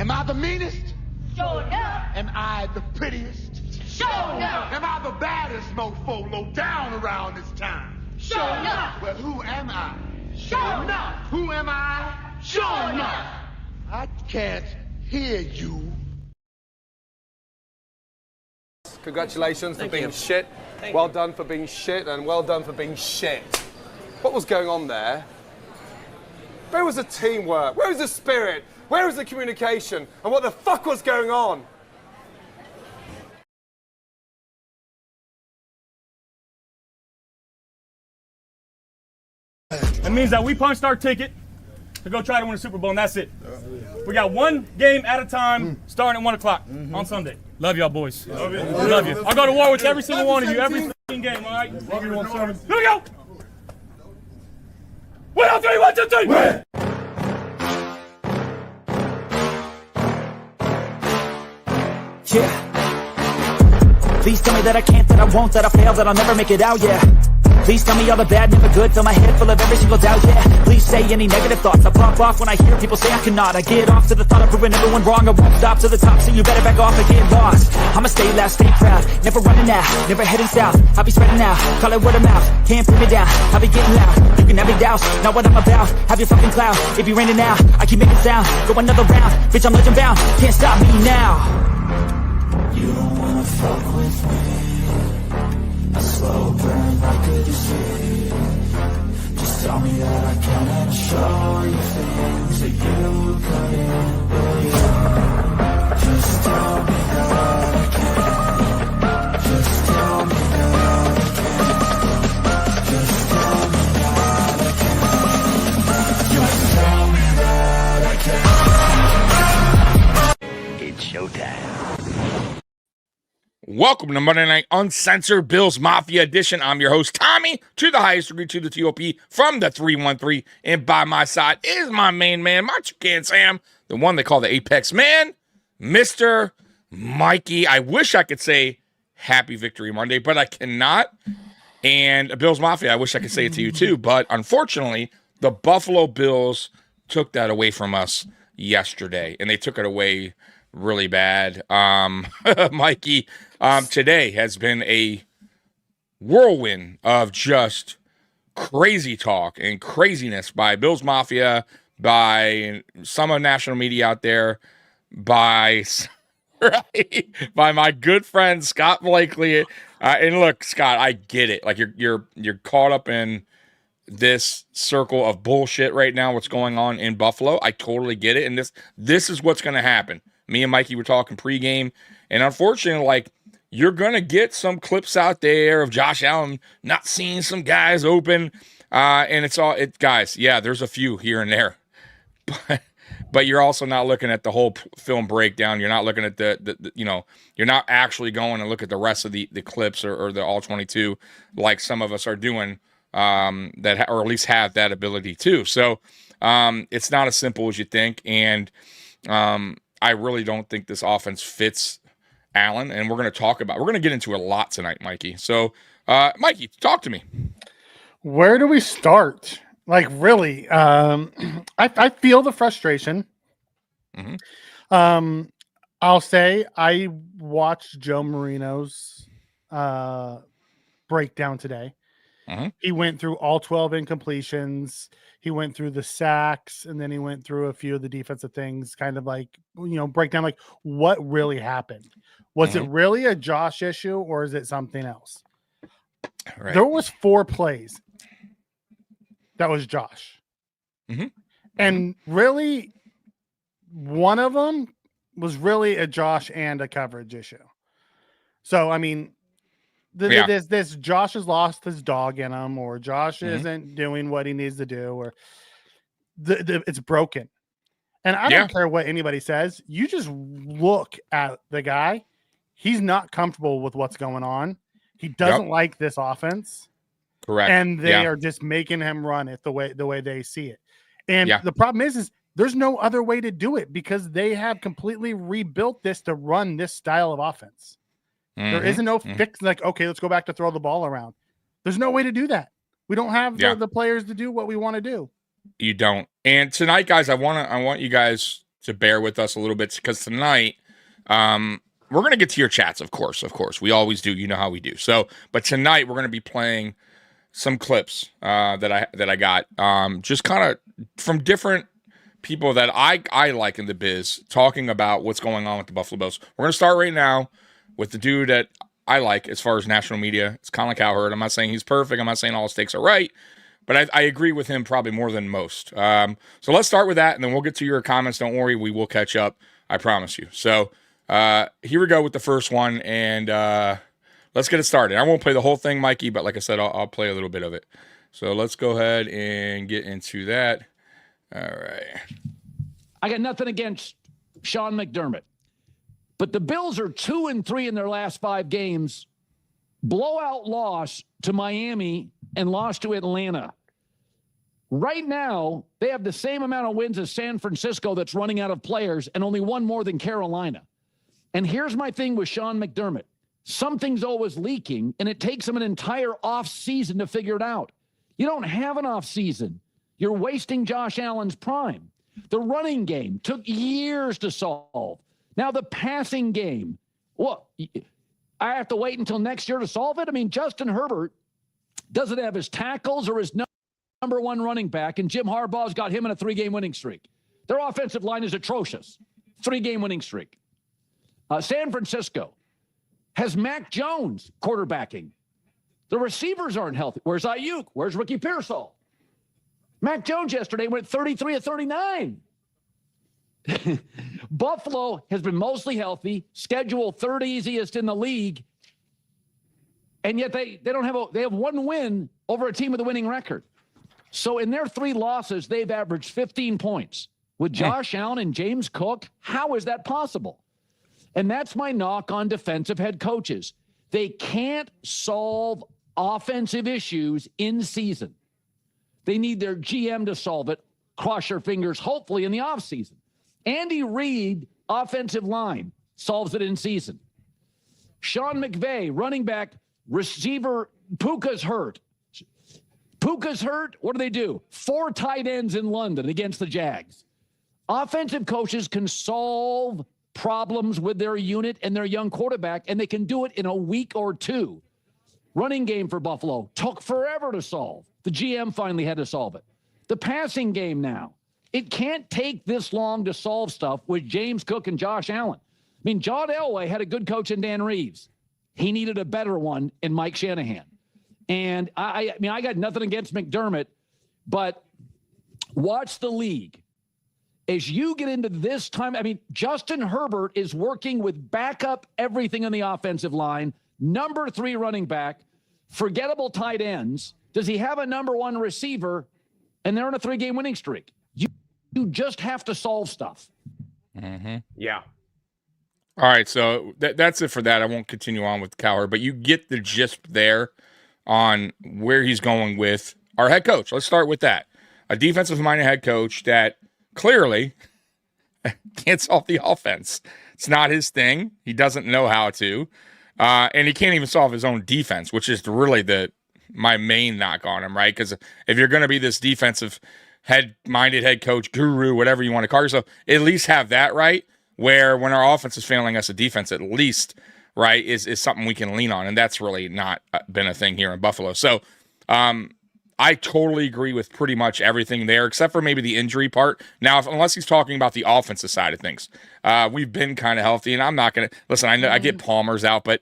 Am I the meanest? Sure enough. Am I the prettiest? Sure enough. Am I the baddest mofo low down around this town? Sure enough. Well, who am I? Sure enough. Who am I? Sure enough. I can't hear you. Congratulations for being shit. Well done for being shit, and well done for being shit. What was going on there? Where was the teamwork? Where was the spirit? Where was the communication? And what the fuck was going on? It means that we punched our ticket to go try to win a Super Bowl, and that's it. We got one game at a time, starting at 1 o'clock on Sunday. Love y'all, boys. Love you. Love you. I'll go to war with every single one of you, every fucking game, all right? Love you, 1-7. Here we go! 1, 2, 3, 1, 2, 3! Win! Yeah. Please tell me that I can't, that I won't, that I fail, that I'll never make it out, yeah. Please tell me all the bad, never good, fill my head full of every single doubt, yeah. Please say any negative thoughts, I pop off when I hear people say I cannot. I get off to the thought of proving everyone wrong, I won't stop to the top, so you better back off and get lost. I'ma stay loud, stay proud, never running out, never heading south. I'll be spreading out, call it word of mouth, can't put me down, I'll be getting loud. You can have me doubts, not what I'm about, have your fucking clout. If you're raining now, I keep making sound, go another round, bitch I'm legend bound, can't stop me now. You don't wanna fuck with me, a slow burn like a disease. Just tell me that I can and I'll show you things that you couldn't believe. Just tell me that I can. Just tell me that I can. Just tell me that I can. Just tell me that I can. It's showtime. Welcome to Monday Night Uncensored Bills Mafia Edition. I'm your host, Tommy, to the highest degree, to the TOP, from the 313. And by my side is my main man, my Toucan Sam, the one they call the Apex Man, Mr. Mikey. I wish I could say Happy Victory Monday, but I cannot. And Bills Mafia, I wish I could say it to you too, but unfortunately, the Buffalo Bills took that away from us yesterday, and they took it away really bad. Mikey, today has been a whirlwind of just crazy talk and craziness by Bills Mafia, by some of national media out there, by right, by my good friend Scott Blakely. And look, Scott, I get it. Like you're caught up in this circle of bullshit right now. What's going on in Buffalo? I totally get it. And this is what's going to happen. Me and Mikey were talking pregame, and unfortunately, like, you're going to get some clips out there of Josh Allen not seeing some guys open, and guys, yeah, there's a few here and there, but you're also not looking at the whole film breakdown. You're not looking at the you're not actually going and look at the rest of the clips or the all 22 like some of us are doing, or at least have that ability too. So it's not as simple as you think, and I really don't think this offense fits Allen, and we're going to get into a lot tonight, Mikey. So, Mikey, talk to me. Where do we start? Like, really, I feel the frustration. Mm-hmm. I'll say I watched Joe Marino's breakdown today. Mm-hmm. He went through all 12 incompletions. He went through the sacks, and then he went through a few of the defensive things, kind of like, break down like what really happened. Was it really a Josh issue, or is it something else? Right. There was 4 plays that was Josh. Mm-hmm. And really, one of them was really a Josh and a coverage issue. So, I mean, this Josh has lost his dog in him, or Josh isn't doing what he needs to do, or it's broken. And I don't care what anybody says. You just look at the guy. He's not comfortable with what's going on. He doesn't like this offense. Correct. And they are just making him run it the way they see it. And the problem is there's no other way to do it, because they have completely rebuilt this to run this style of offense. There isn't no fix like, okay, let's go back to throw the ball around. There's no way to do that. We don't have the players to do what we want to do. You don't. And tonight, guys, I want you guys to bear with us a little bit because tonight we're going to get to your chats, of course. We always do. You know how we do. So, but tonight we're going to be playing some clips that I got just kind of from different people that I like in the biz talking about what's going on with the Buffalo Bills. We're going to start right now with the dude that I like as far as national media. It's Colin Cowherd. I'm not saying he's perfect. I'm not saying all his takes are right, but I agree with him probably more than most. So let's start with that, and then we'll get to your comments. Don't worry, we will catch up. I promise you. So here we go with the first one, and let's get it started. I won't play the whole thing, Mikey, but like I said, I'll play a little bit of it. So let's go ahead and get into that. All right. I got nothing against Sean McDermott, but the Bills are 2-3 in their last 5 games. Blowout loss to Miami and loss to Atlanta. Right now, they have the same amount of wins as San Francisco that's running out of players and only one more than Carolina. And here's my thing with Sean McDermott. Something's always leaking, and it takes him an entire offseason to figure it out. You don't have an offseason. You're wasting Josh Allen's prime. The running game took years to solve. Now the passing game, well, I have to wait until next year to solve it? I mean, Justin Herbert doesn't have his tackles or his number one running back, and Jim Harbaugh's got him in a 3-game winning streak. Their offensive line is atrocious. 3-game winning streak. San Francisco has Mac Jones quarterbacking. The receivers aren't healthy. Where's Ayuk? Where's Ricky Pearsall? Mac Jones yesterday went 33 of 39. Buffalo has been mostly healthy, schedule 3rd easiest in the league, and yet they have 1 win over a team with a winning record. So in their 3 losses, they've averaged 15 points. With Josh Allen and James Cook, how is that possible? And that's my knock on defensive head coaches. They can't solve offensive issues in season. They need their GM to solve it. Cross your fingers, hopefully, in the offseason. Andy Reid, offensive line, solves it in season. Sean McVay, running back, receiver, Puka's hurt. Puka's hurt, what do? 4 tight ends in London against the Jags. Offensive coaches can solve problems with their unit and their young quarterback, and they can do it in a week or 2. Running game for Buffalo took forever to solve. The GM finally had to solve it. The passing game now. It can't take this long to solve stuff with James Cook and Josh Allen. I mean, John Elway had a good coach in Dan Reeves. He needed a better one in Mike Shanahan. And I mean, I got nothing against McDermott, but watch the league. As you get into this time, I mean, Justin Herbert is working with backup everything on the offensive line, number 3 running back, forgettable tight ends. Does he have a number 1 receiver? And they're on a 3-game winning streak. You just have to solve stuff. Mm-hmm. Yeah. All right, so that's it for that. I won't continue on with Cowherd, but you get the gist there on where he's going with our head coach. Let's start with that. A defensive-minded head coach that clearly can't solve the offense. It's not his thing. He doesn't know how to. And he can't even solve his own defense, which is really my main knock on him, right? Because if you're going to be this defensive-minded head coach, guru, whatever you want to call yourself, at least have that right, where when our offense is failing us, a defense at least, right, is something we can lean on. And that's really not been a thing here in Buffalo. So I totally agree with pretty much everything there, except for maybe the injury part. Now, unless he's talking about the offensive side of things, we've been kind of healthy, and I'm not going to – listen, I know I get Palmer's out, but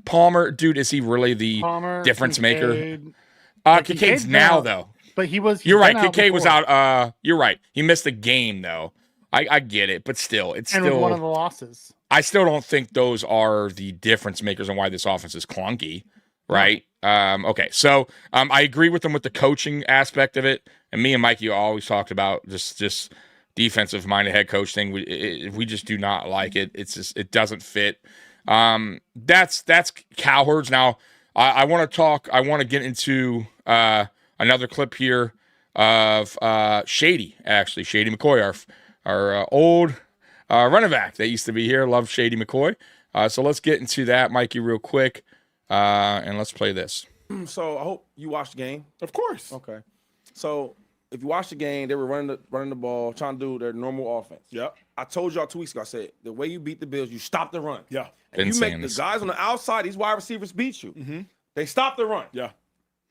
Palmer, dude, is he really the difference maker? Kincaid's now, though. But you're right. Kincaid was out. You're right. He missed a game, though. I get it, but still, it's still one of the losses. I still don't think those are the difference makers and why this offense is clunky, right? Okay, so I agree with them with the coaching aspect of it, and me and Mikey always talked about this defensive-minded head coach thing. We just do not like it. It's just it doesn't fit. That's Cowherd's. Now I want to talk. I want to get into another clip here of Shady McCoy, our old running back that used to be here. Love Shady McCoy. So let's get into that, Mikey, real quick. And let's play this. So I hope you watched the game. Of course. Okay. So if you watch the game, they were running the ball, trying to do their normal offense. Yep. I told y'all 2 weeks ago, I said, the way you beat the Bills, you stop the run. Yeah. And you make the guys on the outside, these wide receivers beat you. Mm-hmm. They stop the run. Yeah.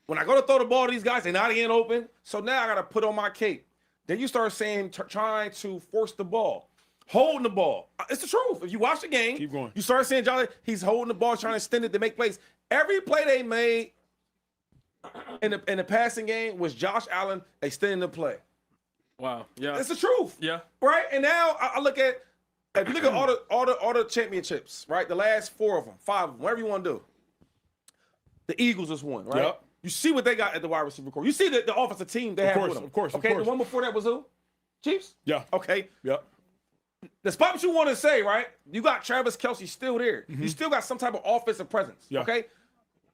When I go to throw the ball to these guys, they're not getting open. So now I got to put on my cape. Then you start saying, trying to force the ball, holding the ball. It's the truth. If you watch the game, Keep going. you start saying, Jolly, he's holding the ball, trying to extend it to make plays. Every play they made in the passing game was Josh Allen extending the play. Wow. Yeah. It's the truth. Yeah. Right? And now I look at, if you look at all the championships, right? The last 4 of them, 5 of them, whatever you want to do. The Eagles is one, right? Yep. You see what they got at the wide receiver core. You see the offensive team they have with them. Of course. Okay, the one before that was who? Chiefs? Yeah. Okay. Yep. Despite what you want to say, right? You got Travis Kelce still there. Mm-hmm. You still got some type of offensive presence. Yeah. Okay.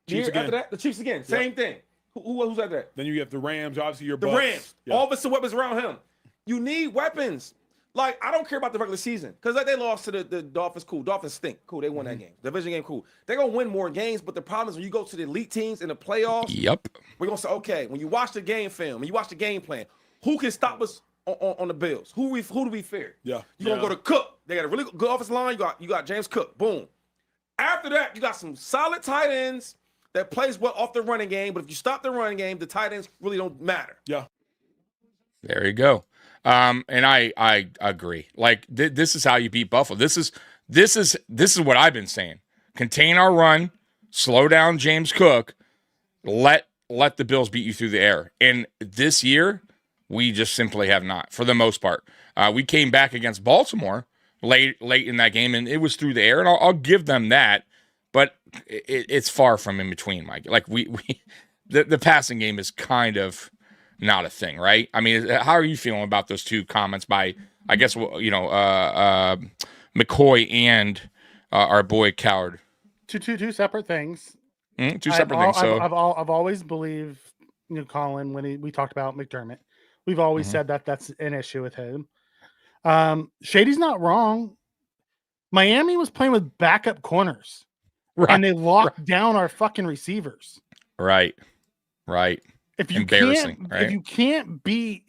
Chiefs After again. that, the Chiefs again. Same thing. Who's after that? Then you have the Rams, obviously your The Bucks. Rams. Yeah. All offensive weapons around him. You need weapons. Like, I don't care about the regular season. Because like, they lost to the Dolphins, cool. Dolphins stink. Cool, they won that game. Division game, cool. They're going to win more games, but the problem is when you go to the elite teams in the playoffs, Yep. we're going to say, okay, when you watch the game film, when you watch the game plan, who can stop us on the Bills? Who do we fear? Yeah. You're going to go to Cook. They got a really good offensive line. You got James Cook. Boom. After that, you got some solid tight ends that plays well off the running game, but if you stop the running game, the tight ends really don't matter. Yeah. There you go. And I agree. Like this is how you beat Buffalo. This is what I've been saying. Contain our run, slow down James Cook, let the Bills beat you through the air. And this year, we just simply have not, for the most part. We came back against Baltimore late in that game, and it was through the air, and I'll give them that. But it's far from in between, Mike. Like the passing game is kind of not a thing, right? I mean, how are you feeling about those 2 comments by, I guess, McCoy and our boy Coward? Two separate things. 2 separate things. So I've always believed, Colin, when we talked about McDermott, we've always said that that's an issue with him. Shady's not wrong. Miami was playing with backup corners, and they locked down our fucking receivers. Right. If you Embarrassing, right? If you can't beat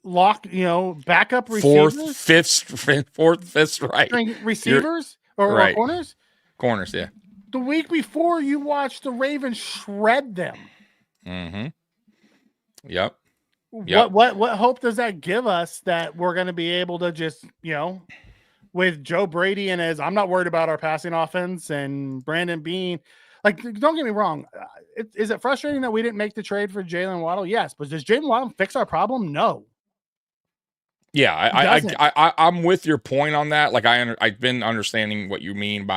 backup fourth, receivers, fifth, right? Receivers or right. corners. Corners, yeah. The week before, you watched the Ravens shred them. Mm-hmm. Yep. What hope does that give us that we're going to be able to just, with Joe Brady and I'm not worried about our passing offense and Brandon Bean. Like, don't get me wrong. Is it frustrating that we didn't make the trade for Jalen Waddle? Yes. But does Jalen Waddle fix our problem? No. Yeah, I'm with your point on that. Like, I've been understanding what you mean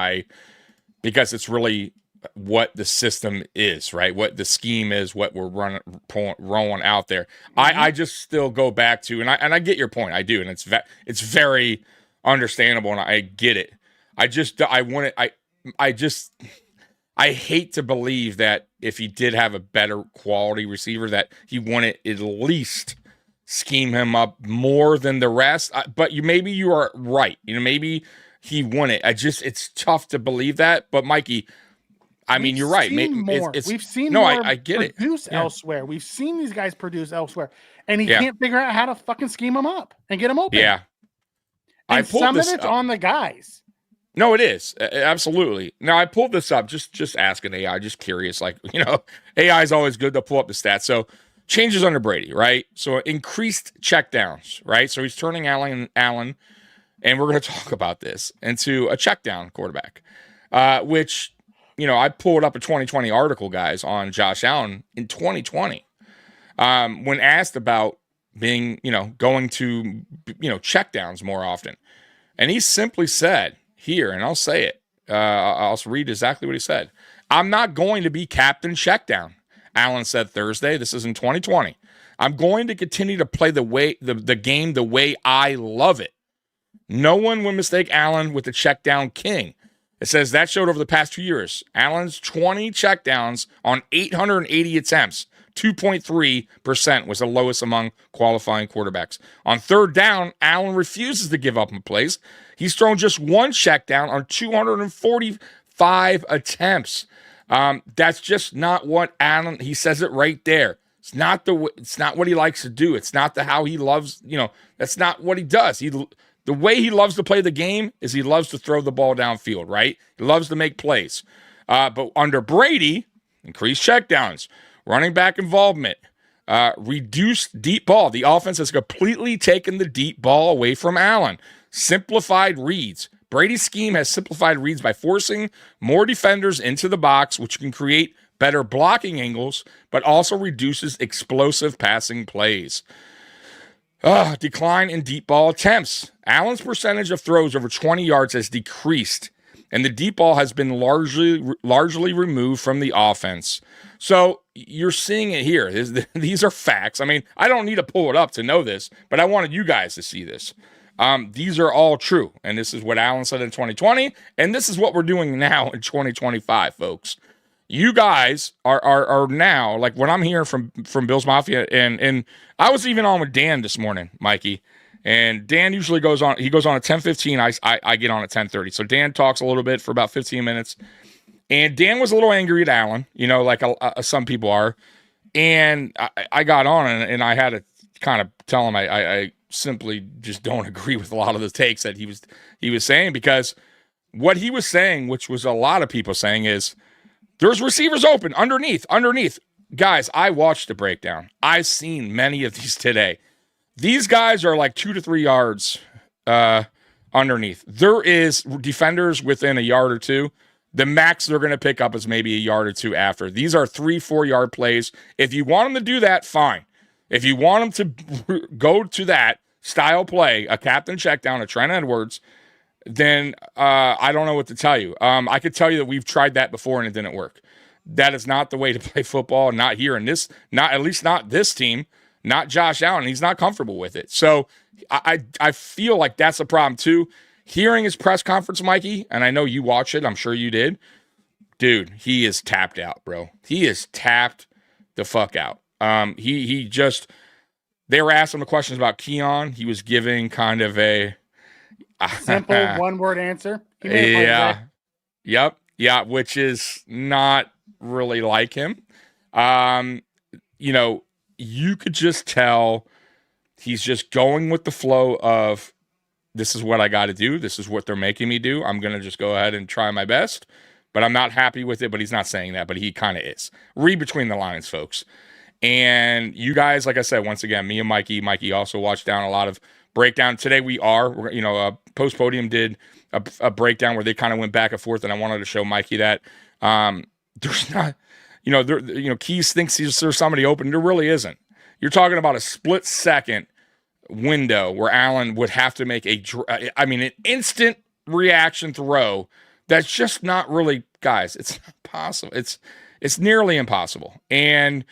because it's really what the system is, right? What the scheme is, what we're rolling out there. Mm-hmm. I just still go back to, and I get your point. I do, and it's very understandable, and I get it. I hate to believe that if he did have a better quality receiver, that he wouldn't at least scheme him up more than the rest. But maybe you are right. Maybe he wouldn't. It's tough to believe that. But Mikey, I mean, you're right. We've seen no, more I get it. Produce elsewhere. We've seen these guys produce elsewhere, and he can't figure out how to fucking scheme them up and get them open. Yeah, and some of it's on the guys. No, it is. Absolutely. Now, I pulled this up, just asking AI, just curious. Like, AI is always good to pull up the stats. So, changes under Brady, right? So, increased checkdowns, right? So, he's turning Allen, and we're going to talk about this, into a checkdown quarterback, which, I pulled up a 2020 article, guys, on Josh Allen in 2020. When asked about being, going to, checkdowns more often. And he simply said, here, and I'll say it. I'll read exactly what he said. I'm not going to be captain checkdown, Allen said Thursday. This is in 2020. I'm going to continue to play the game the way I love it. No one would mistake Allen with the checkdown king. It says that showed over the past 2 years. Allen's 20 checkdowns on 880 attempts. 2.3% was the lowest among qualifying quarterbacks. On third down, Allen refuses to give up on plays. He's thrown just 1 check down on 245 attempts. That's just not what Allen, he says it right there. It's not it's not what he likes to do. It's not how he loves, that's not what he does. The way he loves to play the game is he loves to throw the ball downfield, right? He loves to make plays. But under Brady, increased checkdowns, running back involvement, reduced deep ball. The offense has completely taken the deep ball away from Allen. Simplified reads. Brady's scheme has simplified reads by forcing more defenders into the box, which can create better blocking angles, but also reduces explosive passing plays. Decline in deep ball attempts. Allen's percentage of throws over 20 yards has decreased, and the deep ball has been largely removed from the offense. So you're seeing it here. These are facts. I mean, I don't need to pull it up to know this, but I wanted you guys to see this. These are all true, and this is what Allen said in 2020, and this is what we're doing now in 2025, folks. You guys are now, like what I'm hearing from Bills Mafia, and I was even on with Dan this morning, Mikey, and Dan usually goes on at 10:15. I get on at 10:30. So Dan talks a little bit for about 15 minutes, and Dan was a little angry at Allen, like some people are, and I got on and I had to kind of tell him I simply just don't agree with a lot of the takes that he was saying, because what he was saying, which was a lot of people saying, is there's receivers open underneath. Guys, I watched the breakdown. I've seen many of these today. These guys are like 2 to 3 yards underneath. There is defenders within a yard or two. The max they're going to pick up is maybe a yard or two after. These are 3-4 yard plays. If you want them to do that, fine. If you want them to go to that style play, a captain check down, a Trent Edwards, then I don't know what to tell you. I could tell you that we've tried that before and it didn't work. That is not the way to play football, not here in this, at least not this team, not Josh Allen. He's not comfortable with it. So I feel like that's a problem too. Hearing his press conference, Mikey, and I know you watch it, I'm sure you did. Dude, he is tapped out, bro. He is tapped the fuck out. He just, they were asking him questions about Keon. He was giving kind of a simple one-word answer. Yeah. Yep. Yeah, which is not really like him. You could just tell he's just going with the flow of, this is what I got to do. This is what they're making me do. I'm going to just go ahead and try my best, but I'm not happy with it. But he's not saying that, but he kind of is. Read between the lines, folks. And you guys, like I said, once again, me and Mikey also watched down a lot of breakdown. Today Post Podium did a breakdown where they kind of went back and forth, and I wanted to show Mikey that there's not, Keys thinks there's somebody open. There really isn't. You're talking about a split second window where Allen would have to make an instant reaction throw. That's just not really, guys. It's not possible. It's nearly impossible. And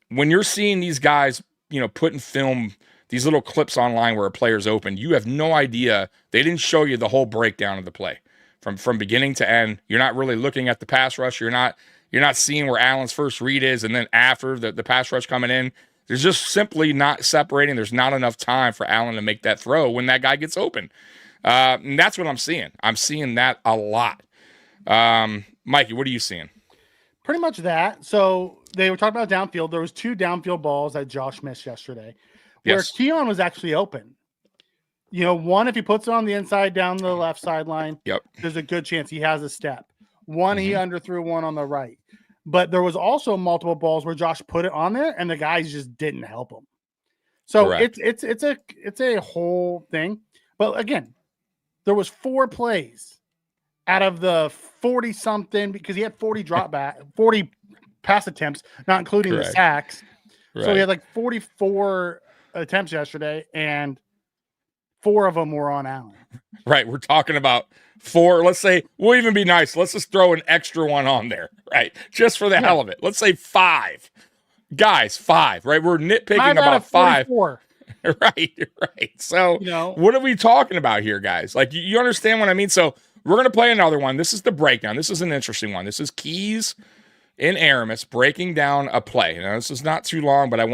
when you're seeing these guys, putting film, these little clips online where a player's open, you have no idea. They didn't show you the whole breakdown of the play from beginning to end. You're not really looking at the pass rush. You're not seeing where Allen's first read is, and then after the pass rush coming in, there's just simply not separating. There's not enough time for Allen to make that throw when that guy gets open. And that's what I'm seeing. I'm seeing that a lot. Mikey, what are you seeing? Pretty much that. So they were talking about downfield. There was 2 downfield balls that Josh missed yesterday, where Keon was actually open. One, if he puts it on the inside down the left sideline, there's a good chance he has a step. One, he underthrew one on the right. But there was also multiple balls where Josh put it on there, and the guys just didn't help him. So Correct. it's a whole thing. But again, there was 4 plays out of the 40 something, because he had 40 pass attempts, not including the sacks. Right. So he had like 44 attempts yesterday, and 4 of them were on Allen. Right. We're talking about 4. Let's say, we'll even be nice. Let's just throw an extra one on there, right? Just for the hell of it. Let's say 5. Guys, 5, right? We're nitpicking about 5. Right. So what are we talking about here, guys? Like, you understand what I mean? So we're going to play another one. This is the breakdown. This is an interesting one. This is Keys and Aramis breaking down a play. Now, this is not too long, but I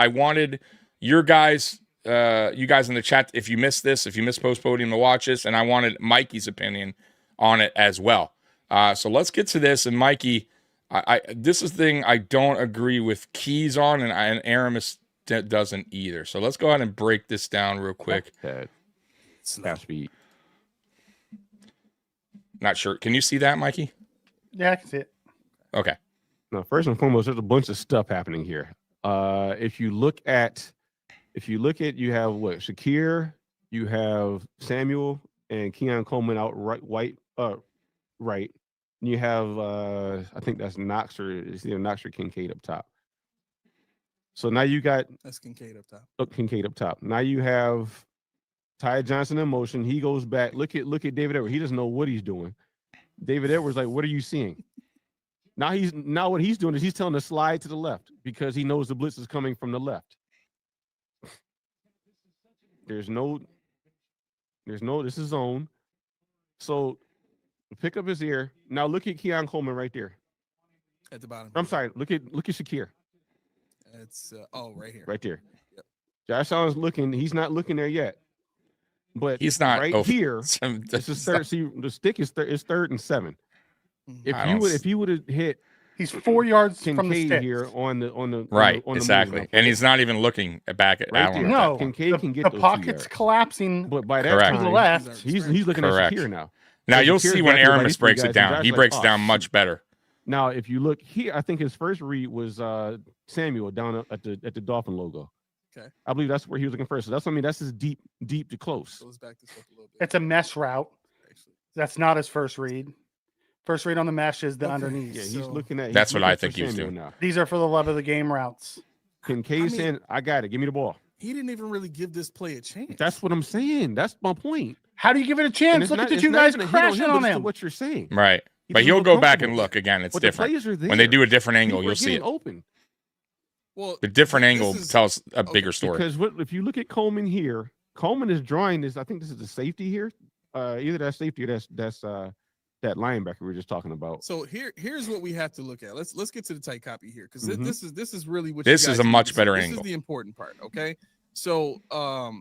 wanted your guys, you guys in the chat, if you missed this, if you missed Post Podium, to watch this, and I wanted Mikey's opinion on it as well. So let's get to this. And Mikey, This is the thing I don't agree with Keys on, and Aramis doesn't either. So let's go ahead and break this down real quick. Snap speed. Not sure. Can you see that, Mikey? Yeah, I can see it. Okay. Now, first and foremost, there's a bunch of stuff happening here. If you look at, you have what? Shakir, you have Samuel and Keon Coleman out right. And you have, I think that's Knox it's either Knox or Kincaid up top. So now you got that's Kincaid up top. Kincaid up top. Now you have Ty Johnson in motion. He goes back. Look at David Edwards. He doesn't know what he's doing. David Edwards, like, what are you seeing? Now what he's doing is he's telling the slide to the left because he knows the blitz is coming from the left. This is zone. So pick up his ear. Now look at Keon Coleman right there. At the bottom. I'm sorry. Look at Shakir. It's right here. Right there. Yep. Josh Allen's looking. He's not looking there yet. But he's not right here. This is third. See, the stick is 3rd and 7. If you would have hit, he's 4 yards Kincaid from the stick here on the right, on the exactly, move. and he's not even looking back at Allen. No, Kincaid can get the pocket's collapsing. But by that time, to the left, he's looking at Shakir now. Now So you'll Shakir's see when got to Aramis breaks it down. He breaks it down much shit. better. Now, if you look here, I think his first read was Samuel down at the Dolphin logo. Okay, I believe that's where he was looking first. So that's his deep to close. So let's back this up a little bit. it's a mesh route. That's not his first read. First read on the mesh is the underneath. Yeah, he's looking at. That's what I think he's doing now. These are for the love of the game routes. Kincaid saying, "I got it. Give me the ball." He didn't even really give this play a chance. That's what I'm saying. That's my point. How do you give it a chance? Look at the two guys crashing on him. What you're saying, right? But he'll go back and look again. It's different when they do a different angle. You'll see it. Open. Well, the different angle tells a bigger story. Because if you look at Coleman here, Coleman is drawing this. I think this is the safety here. Either that's safety or that's that linebacker we were just talking about. So here's what we have to look at. Let's get to the tight copy here because this is really what this you guys is a much better this angle. This is the important part. Okay, so I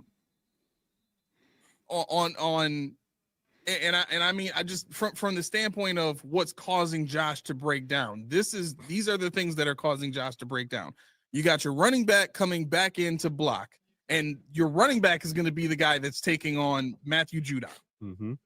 mean I just from the standpoint of what's causing Josh to break down. These are the things that are causing Josh to break down. You got your running back coming back in to block, and your running back is going to be the guy that's taking on Matthew Judon.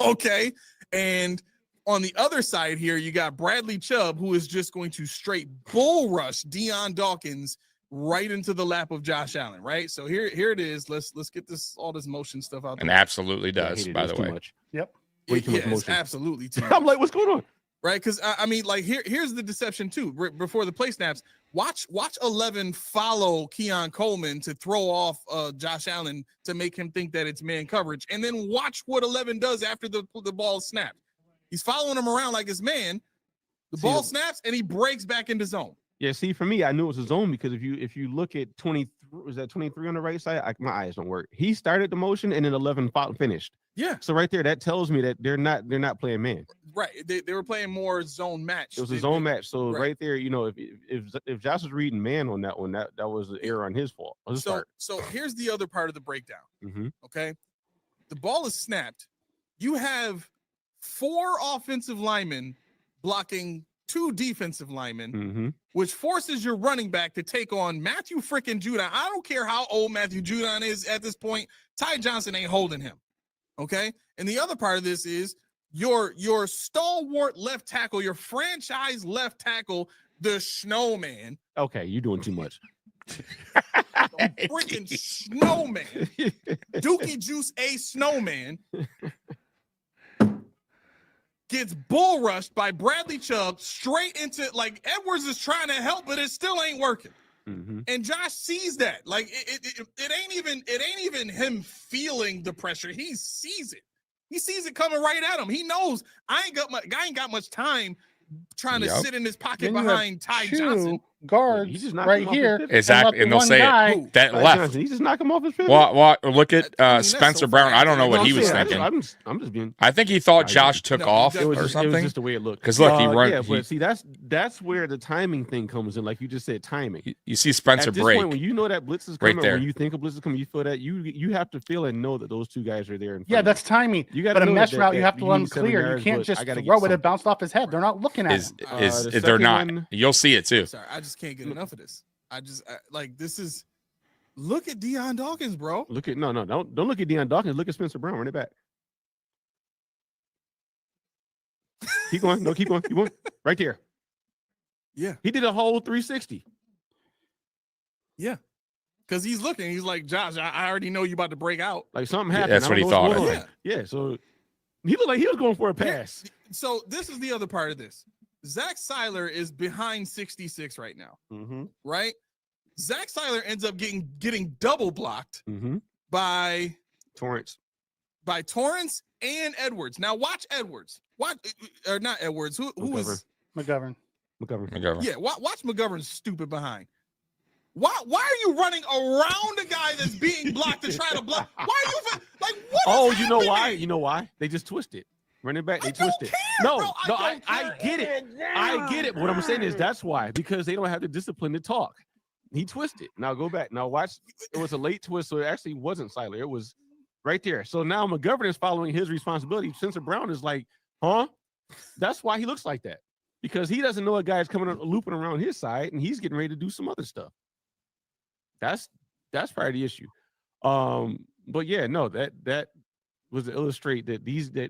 Okay. And on the other side here, you got Bradley Chubb, who is just going to straight bull rush Deion Dawkins right into the lap of Josh Allen, right? So here it is. Let's get all this motion stuff out there. And absolutely does, by the way. Yep. Way too much motion. Absolutely too much. I'm like, what's going on? Right? Because I mean, like here's the deception too. Before the play snaps, watch 11 follow Keon Coleman to throw off Josh Allen to make him think that it's man coverage, and then watch what 11 does after the ball snapped. He's following him around like it's man. The ball snaps and he breaks back into zone. Yeah, see, for me, I knew it was a zone because if you look at 23, was that 23 on the right side? My eyes don't work. He started the motion and then 11 finished. Yeah. So right there, that tells me that they're not playing man. Right. They were playing more zone match. It was a zone match. So right there, you know, if Josh was reading man on that one, that was an error on his fault. So here's the other part of the breakdown. Okay. The ball is snapped. You have 4 offensive linemen blocking 2 defensive linemen, which forces your running back to take on Matthew freaking Judon. I don't care how old Matthew Judon is at this point. Ty Johnson ain't holding him. Okay. And the other part of this is your stalwart left tackle, your franchise left tackle, the Snowman. Okay, you're doing too much. Freaking Snowman. Dookie Juice A Snowman gets bull rushed by Bradley Chubb straight into, like, Edwards is trying to help, but it still ain't working. And Josh sees that. Like it ain't even him feeling the pressure. He sees it. He sees it coming right at him. He knows I ain't got much time trying to sit in his pocket behind Ty Johnson. guards He just knocked right him off here. his pivot. Exactly, and they'll say it. That Ty left. Johnson, he just knocked him off his pivot. Well, look at that's Spencer so Brown. I don't know funny. what he was I'm thinking. I'm just being. I think he thought I Josh agree. took No, off it It was, or just, it was something. just the way it looked. Because look, he run. Yeah, he- but see, that's where the timing thing comes in. Like you just said, timing. you see Spencer At this break. point, when you know that blitz is Right coming, there. when you think a blitz is coming, you feel that you have to feel and know that those two guys are there. In front Yeah, of that's timing. You gotta but a know mesh that- route, you that have to you let them need 7 clear. You yards, can't but just I gotta get throw it. It something. bounced off his head. They're not looking at Is him. The they're second not? one- You'll see it too. Sorry, I just can't get enough of this. Like this is. Look at Deion Dawkins, bro. Look at don't look at Deion Dawkins. Look at Spencer Brown. Run it back. Keep going. No, keep going. Keep going. Right there. Yeah, He did a whole 360. yeah. Because he's looking. He's like, Josh, I already know you about to break out. Like something Yeah, happened. that's I what don't he know thought, what's I going on. Yeah. So he looked like he was going for a pass. So this is the other part of this. Zach Seiler is behind 66 right now, Mm-hmm. right? Zach Seiler ends up getting double blocked Mm-hmm. by Torrance. Torrance and Edwards. Now watch Edwards. Watch or not Edwards. Who was McGovern. McGovern. yeah? Watch McGovern's stupid behind. Why are you running around a guy that's being blocked to try to block? Why are you like what? Oh, is you know why? happening? You know why? They just twisted. Running back, they I don't twisted. care, No, bro. no, I I don't get it. I get it. What I'm saying is that's why, because they don't have the discipline to talk. He twisted. Now go back. Now watch. It was a late twist, so it actually wasn't Seiler. It was right there. So now McGovern is following his responsibility. Spencer Brown is like, huh? That's why he looks like that. Because he doesn't know a guy's coming looping around his side, and he's getting ready to do some other stuff. That's probably the issue. But yeah, no, that was to illustrate that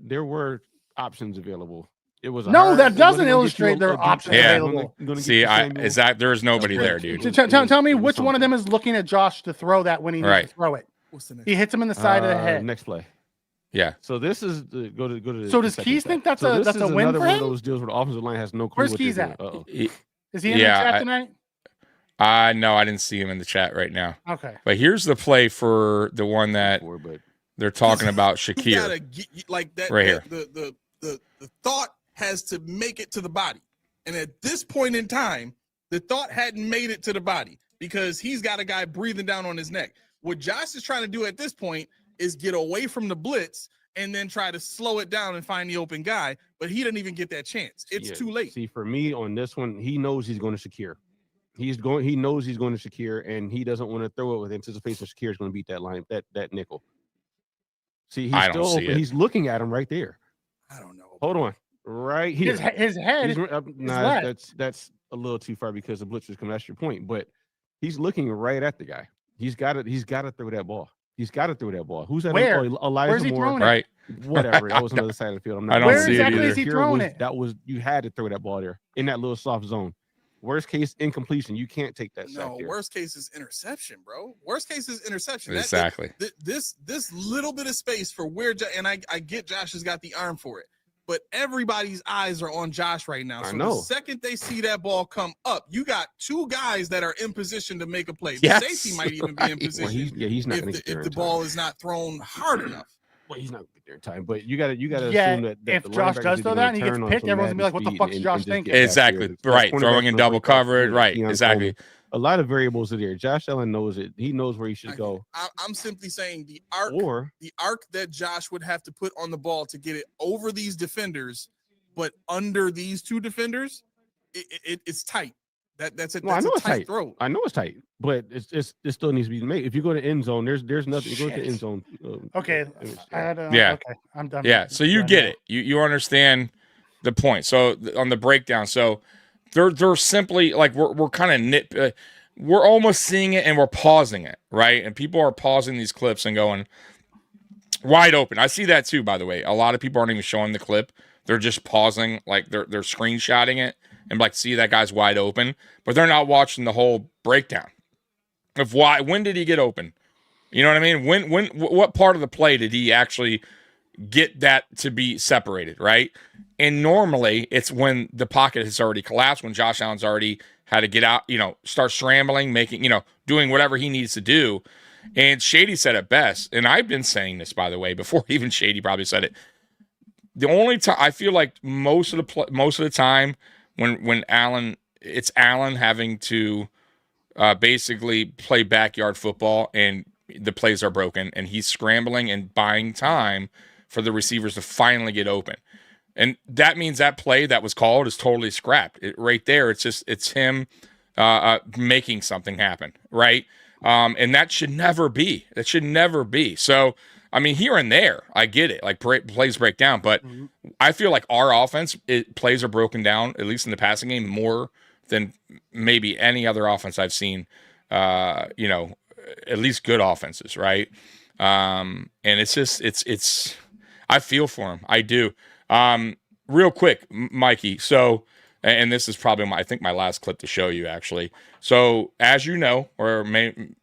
there were options available. It was No, that it wasn't doesn't gonna get you illustrate there are deep options shot. Yeah. available. Gonna get See, you I Samuel. is that there's nobody there, dude. Tell me It was which one of them something. is looking at Josh to throw that when he needs Right. to throw it. What's the next? He hits him in the side of the head. Next play. Yeah. So this is the go to the. So the does second Keys play. think that's So a- this that's is a win another for one him? of those deals where the offensive line has no clue. Where's what they're Keys doing. at? Uh-oh. Is he in Yeah, the chat I- tonight? No, I didn't see him in the chat right now. Okay. But here's the play for the one that But they're talking about, You Shakir. gotta get, like that. Right that- here. The thought has to make it to the body, and at this point in time, the thought hadn't made it to the body because he's got a guy breathing down on his neck. What Josh is trying to do at this point is get away from the blitz and then try to slow it down and find the open guy, but he didn't even get that chance. It's yeah, too late. See, for me on this one, he knows he's going to Shakir. He knows he's going to Shakir, and he doesn't want to throw it with anticipation Shakir is going to beat that line, that nickel. See, he's I don't still see open. it. He's looking at him right there. I don't know. Hold on, right here. His head. Nah, left. that's a little too far because the blitz is coming. That's your point. But he's looking right at the guy. He's got to throw that ball. He's got to throw that ball. Who's that? Where? Elijah Where's he Moore. throwing it? Right. Whatever. That was on the other side of the field. I'm not I don't Where see it exactly either. is he Here throwing was- it? That was you had to throw that ball there in that little soft zone. Worst case incompletion. You can't take that sack No, there. worst case is interception, bro. Worst case is interception. Exactly. This little bit of space for where and I get Josh has got the arm for it, but everybody's eyes are on Josh right now. I So know. the second they see that ball come up, you got two guys that are in position to make a play. The Yes, safety might even be in right. position Well, he's not going to if get there the in ball time. is not thrown hard enough. Well, he's not going to get there in time. But you got to Yeah, assume that if the Josh linebackers does are throw gonna that and he gets turn on picked, some everyone's gonna be like, madness what the speed fuck is and Josh just get thinking? back Exactly. there. The Right. cornerback's Throwing in gonna double break off coverage. for Right. Keon Exactly. Coleman. A lot of variables are there. Josh Allen knows it. He knows where he should go. I'm simply saying the arc that Josh would have to put on the ball to get it over these defenders, but under these two defenders, it's tight. That's a, Well, I that's know a it's tight tight. throw. I know it's tight, but it still needs to be made. If you go to end zone, there's nothing. You go to Shit. end zone. Okay. Yeah. Okay. I'm done. Yeah, so you done get now. it. You understand the point. So on the breakdown, so they're simply like we're kind of we're almost seeing it and we're pausing it, right? And people are pausing these clips and going wide open. I see that too, by the way. A lot of people aren't even showing the clip. They're just pausing, like they're screenshotting it and like see that guy's wide open, but they're not watching the whole breakdown of when did he get open? You know what I mean? What part of the play did he actually get that to be separated, right? And normally it's when the pocket has already collapsed, when Josh Allen's already had to get out, start scrambling, making, doing whatever he needs to do. And Shady said it best, and I've been saying this, by the way, before even Shady probably said it. The only time I feel like most of the time when Allen it's Allen having to basically play backyard football, and the plays are broken, and he's scrambling and buying time for the receivers to finally get open. And that means that play that was called is totally scrapped. Right there, it's him making something happen, right? And that should never be. That should never be. So, I mean, here and there, I get it. Like plays break down, but I feel like our offense, plays are broken down, at least in the passing game, more than maybe any other offense I've seen. You know, at least good offenses, right? And it's just it's. I feel for him. I do. Real quick, Mikey. So, and this is probably I think my last clip to show you actually. So, as you know, or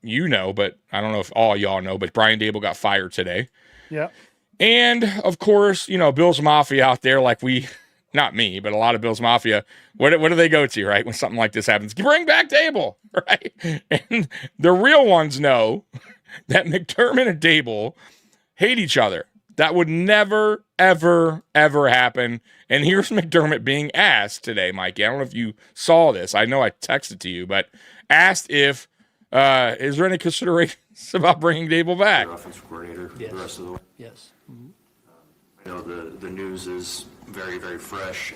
you know, but I don't know if all y'all know, but Brian Dable got fired today. Yeah. And of course, you know, Bills Mafia out there, like not me, but a lot of Bills Mafia. What do they go to, right? When something like this happens, bring back Dable, right? And the real ones know that McDermott and Dable hate each other. That would never, ever, ever happen. And here's McDermott being asked today, Mikey. I don't know if you saw this. I know I texted to you, but asked if is there any considerations about bringing Dable back? Offensive coordinator Yes. the rest of the way. Yes. Mm-hmm. I know the news is very, very fresh,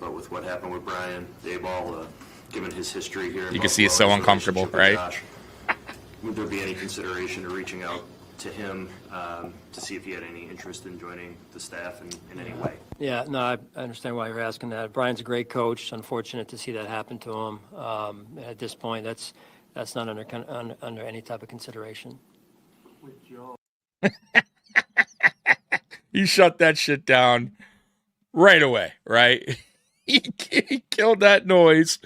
but with what happened with Brian Daboll, given his history here, You can see it's so uncomfortable, right? Josh, would there be any consideration to reaching out to him to see if he had any interest in joining the staff in any way? Yeah, no, I understand why you're asking that. Brian's a great coach. It's unfortunate to see that happen to him. At this point, that's not under any type of consideration. He shut that shit down right away, right? He killed that noise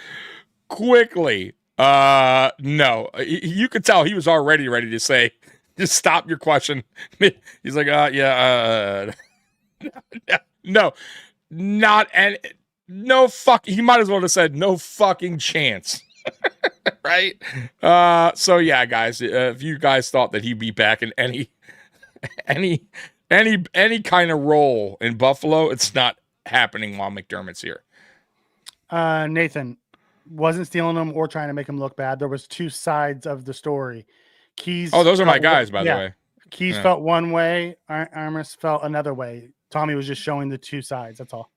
quickly. No, you could tell he was already ready to say, just stop your question. He's like, yeah, no, not, and no fuck. He might as well have said no fucking chance. Right? So yeah, guys, if you guys thought that he'd be back in any kind of role in Buffalo, it's not happening while McDermott's here. Nathan wasn't stealing them or trying to make him look bad. There was two sides of the story. Keys. Oh, those are my guys, by the way. Keys felt one way. Armas felt another way. Tommy was just showing the two sides. That's all.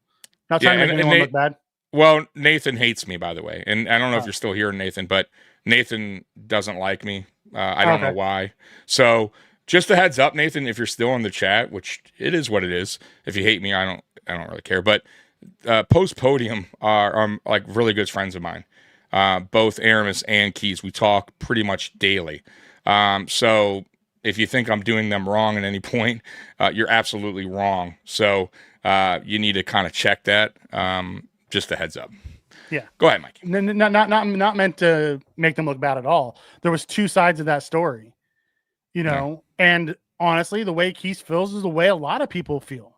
Not trying to make anyone look bad. Well, Nathan hates me, by the way. And I don't know if you're still here, Nathan, but Nathan doesn't like me. I don't know why. So just a heads up, Nathan, if you're still in the chat, which it is what it is. If you hate me, I don't really care. But Post Podium are like really good friends of mine. Both Aramis and Keys. We talk pretty much daily. So if you think I'm doing them wrong at any point, you're absolutely wrong. So you need to kind of check that. Just a heads up. Yeah. Go ahead, Mike. Not meant to make them look bad at all. There was two sides of that story, you know, and honestly, the way Keys feels is the way a lot of people feel.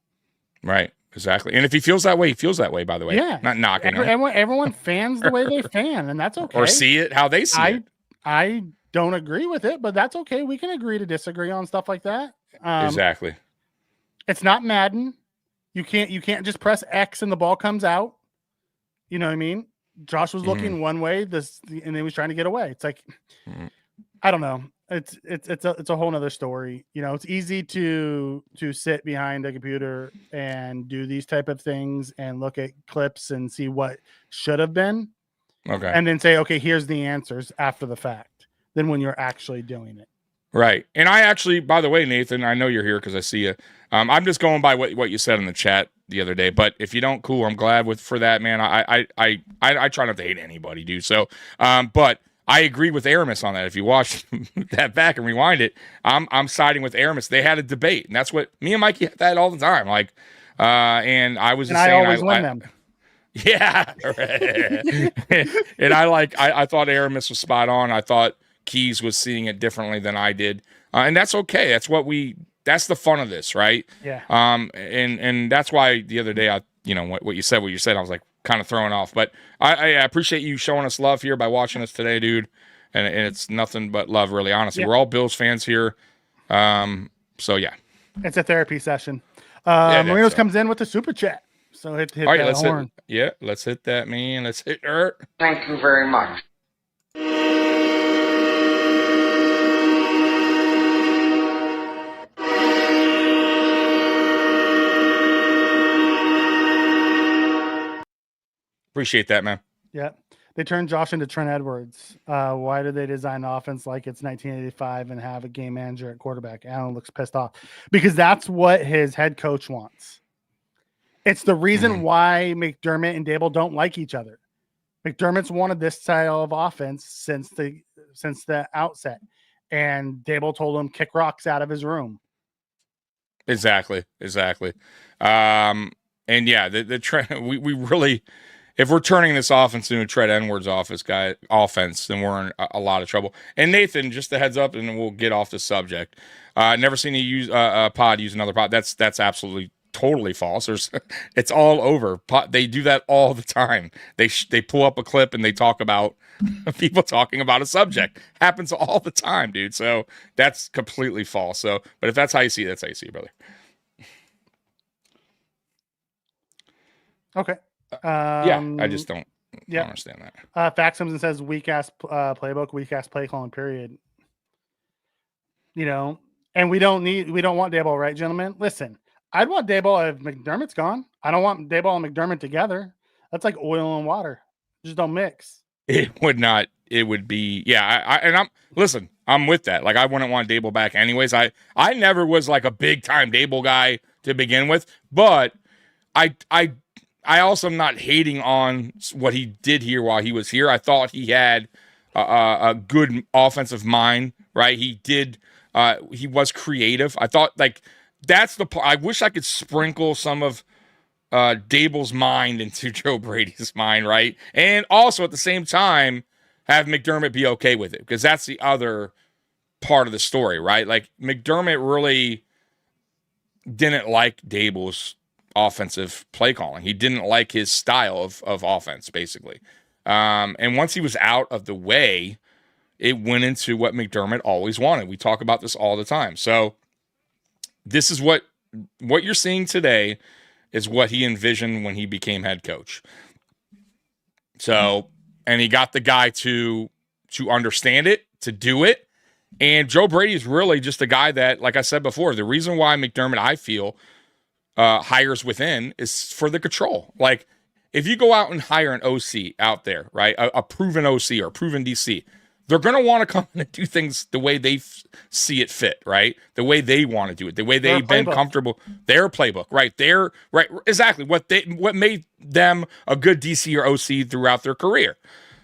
Right. Exactly. And if he feels that way, he feels that way, by the way. Yeah. Not knocking him. Everyone fans the way they fan, and that's okay. Or see it how they see it. I don't agree with it, but that's okay. We can agree to disagree on stuff like that. Exactly. It's not Madden. You can't just press X and the ball comes out. You know what I mean? Josh was looking one way, and he was trying to get away. It's like, I don't know. It's a whole nother story. You know, it's easy to sit behind a computer and do these type of things and look at clips and see what should have been. Okay. And then say, okay, here's the answers after the fact. Then when you're actually doing it. Right. And I actually, by the way, Nathan, I know you're here because I see you. I'm just going by what you said in the chat the other day. But if you don't, cool. I'm glad for that, man. I try not to hate anybody, dude. So, but I agree with Aramis on that. If you watch that back and rewind it, I'm siding with Aramis. They had a debate, and that's what me and Mikey had that all the time. Like, and I was just saying, I always win them. Yeah. And I thought Aramis was spot on. I thought Keys was seeing it differently than I did. And that's okay. That's the fun of this, right? Yeah. And that's why the other day, what you said, I was like kind of thrown off, but I appreciate you showing us love here by watching us today, dude. And it's nothing but love, really, honestly. Yeah. We're all Bills fans here. So yeah. It's a therapy session. Marinos comes in with the super chat. So hit All right, that let's horn. let's hit that, man. Let's hit her. Thank you very much. Appreciate that, man. Yeah. They turned Josh into Trent Edwards. Why did they design an offense like it's 1985 and have a game manager at quarterback? Allen looks pissed off because that's what his head coach wants. It's the reason why McDermott and Dable don't like each other. McDermott's wanted this style of offense since the outset, and Dable told him kick rocks out of his room. Exactly. And yeah, the trend. We really, if we're turning this offense into a Trent Edwards offense, then we're in a lot of trouble. And Nathan, just a heads up, and we'll get off the subject. Never seen you use a pod use another pod. That's absolutely totally false. It's all over. They do that all the time. They pull up a clip and they talk about people talking about a subject. Happens all the time, dude. So that's completely false. So, but if that's how you see it, that's how you see it, brother. Okay. I just don't understand that. Fact Simpson says weak ass playbook, weak ass play calling. Period. And we don't want Dable, right, gentlemen? Listen, I'd want Dable if McDermott's gone. I don't want Dable and McDermott together. That's like oil and water. Just don't mix. It would not. It would be, yeah. I'm with that. Like, I wouldn't want Dable back anyways. I never was like a big time Dable guy to begin with, but I also am not hating on what he did here while he was here. I thought he had a good offensive mind, right? He did. He was creative. I thought that's the part. I wish I could sprinkle some of Dable's mind into Joe Brady's mind, right? And also at the same time, have McDermott be okay with it, because that's the other part of the story, right? Like, McDermott really didn't like Dable's offensive play calling. He didn't like his style of offense, basically. And once he was out of the way, it went into what McDermott always wanted. We talk about this all the time. So this is what you're seeing today is what he envisioned when he became head coach. So, and he got the guy to understand it, to do it. And Joe Brady is really just a guy that, like I said before, the reason why McDermott, I feel, hires within is for the control. Like, if you go out and hire an OC out there, right, a proven OC or a proven DC, they're going to want to come in and do things the way they see it fit, right? The way they want to do it, the way they've been comfortable. Their playbook, right? Right, exactly what made them a good DC or OC throughout their career.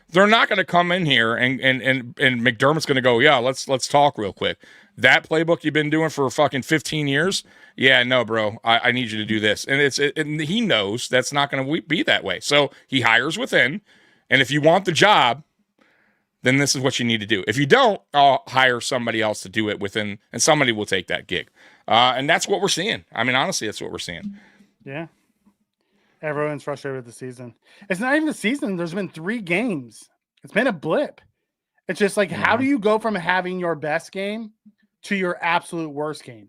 They're not going to come in here and McDermott's going to go, yeah, let's talk real quick. That playbook you've been doing for fucking 15 years, yeah, no, bro, I need you to do this. And he knows that's not going to be that way. So he hires within, and if you want the job, then this is what you need to do. If you don't, I'll hire somebody else to do it within, and somebody will take that gig. And that's what we're seeing. I mean, honestly, that's what we're seeing. Yeah. Everyone's frustrated with the season. It's not even the season. There's been 3 games. It's been a blip. It's just like, how do you go from having your best game to your absolute worst game?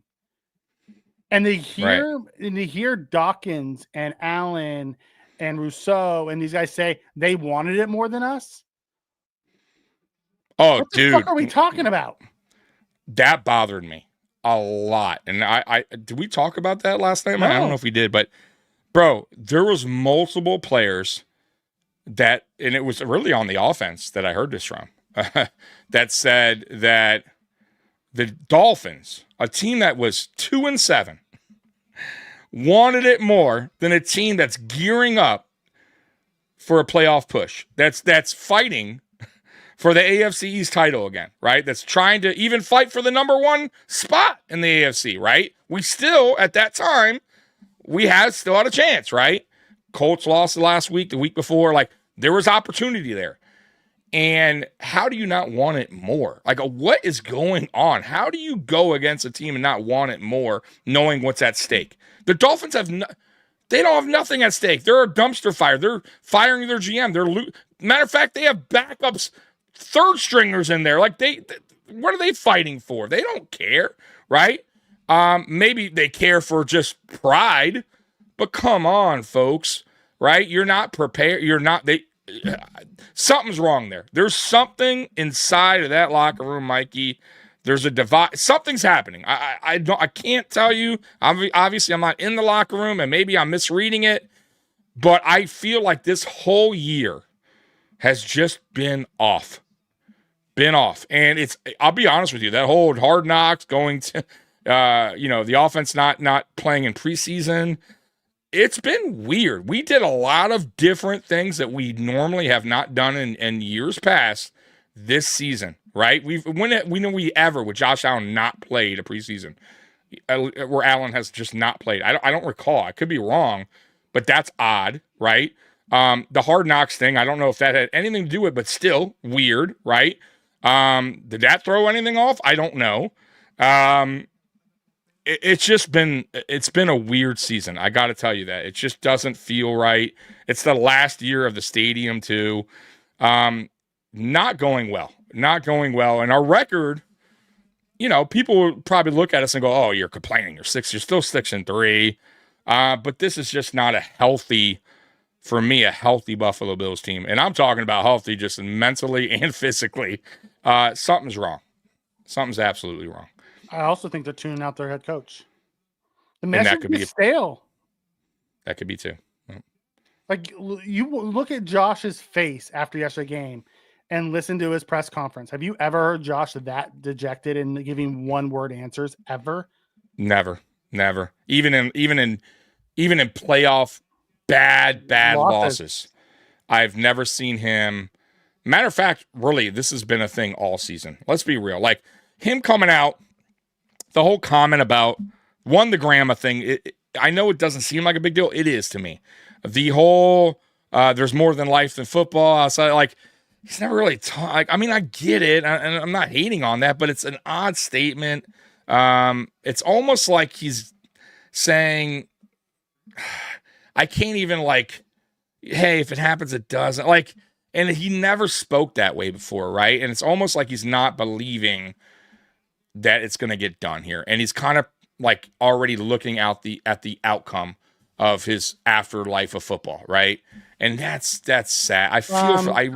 And they hear Dawkins and Allen and Rousseau and these guys say they wanted it more than us. Oh, what the dude, fuck are we talking about? That bothered me a lot. And I did we talk about that last night? No. I don't know if we did, but bro, there was multiple players that, and it was really on the offense that I heard this from, that said that the Dolphins, a team that was 2-7, wanted it more than a team that's gearing up for a playoff push. That's fighting for the AFC East title again, right? That's trying to even fight for the number 1 spot in the AFC, right? We still, at that time, still had a chance, right? Colts lost the last week, the week before. Like, there was opportunity there. And how do you not want it more? Like, what is going on? How do you go against a team and not want it more, knowing what's at stake? The Dolphins they don't have nothing at stake. They're a dumpster fire. They're firing their GM. Matter of fact, they have backups, third stringers in there. Like, what are they fighting for? They don't care, right? Maybe they care for just pride, But come on, folks, right? You're not prepared. Something's wrong there. There's something inside of that locker room, Mikey. There's a divide. Something's happening. I can't tell you. Obviously, I'm not in the locker room, and maybe I'm misreading it. But I feel like this whole year has just been off. And I'll be honest with you, that whole Hard Knocks going to, the offense not playing in preseason, it's been weird. We did a lot of different things that we normally have not done in years past this season, right? We ever with Josh Allen not played a preseason, where Allen has just not played. I don't recall. I could be wrong, but that's odd, right? The Hard Knocks thing, I don't know if that had anything to do with it, but still weird, right? Did that throw anything off? I don't know. It's been a weird season. I got to tell you that. It just doesn't feel right. It's the last year of the stadium too. Not going well. And our record, people will probably look at us and go, "Oh, you're complaining. You're still 6-3." But this is just not a healthy Buffalo Bills team. And I'm talking about healthy just mentally and physically. Something's wrong. Something's absolutely wrong. I also think they're tuning out their head coach. The And that message could be is stale. That could be too. Like, you look at Josh's face after yesterday's game and listen to his press conference. Have you ever heard Josh that dejected and giving one-word answers ever? Never. Even in playoff bad losses, I've never seen him. Matter of fact, really, this has been a thing all season. Let's be real. Like him coming out, the whole comment about the grandma thing. I know it doesn't seem like a big deal. It is to me. The whole there's more than life than football outside. Like he's never really talked. I mean, I get it, and I'm not hating on that, but it's an odd statement. It's almost like he's saying, I can't even hey, if it happens, it doesn't. And he never spoke that way before, right? And it's almost like he's not believing that it's going to get done here. And he's kind of already looking at the outcome of his afterlife of football, right? And that's sad. I feel for I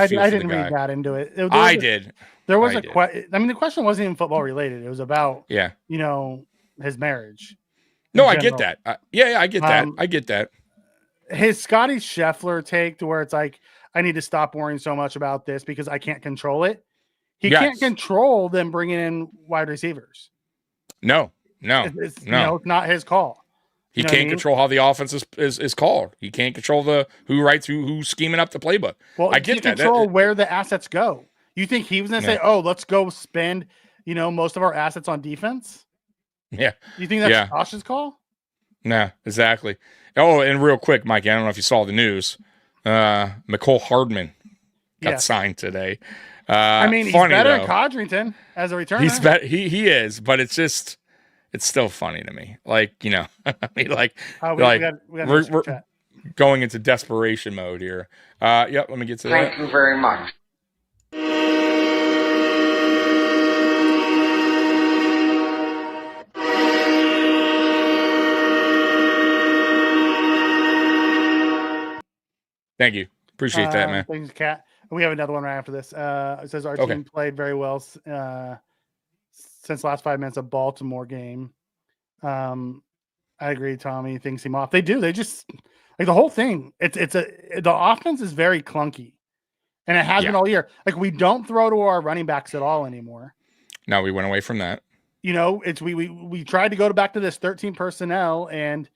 didn't read that into it. I did. There was the question wasn't even football related. It was about his marriage. No, I get that. I get that. I get that. His Scotty Scheffler take to where it's like, I need to stop worrying so much about this because I can't control it. He can't control them bringing in wide receivers. No. It's not his call. He can't control how the offense is called. He can't control who's scheming up the playbook. Well, I get that. Control where the assets go. You think he was going to say, "Oh, let's go spend, most of our assets on defense"? Yeah. You think that's Josh's call? Nah, exactly. Oh, and real quick, Mike, I don't know if you saw the news. McCole Hardman got signed today. He's better than Codrington as a returner. He is, but it's still funny to me. We're going into desperation mode here. Let me get to that. Thank you very much. Thank you. Appreciate that, man. Thanks, Kat. We have another one right after this. It says our team played very well since the last 5 minutes of Baltimore game. I agree. Tommy thinks him off. They do. They just the whole thing. The offense is very clunky, and it has been all year. We don't throw to our running backs at all anymore. No, we went away from that. It's we tried to go back to this 13 personnel and.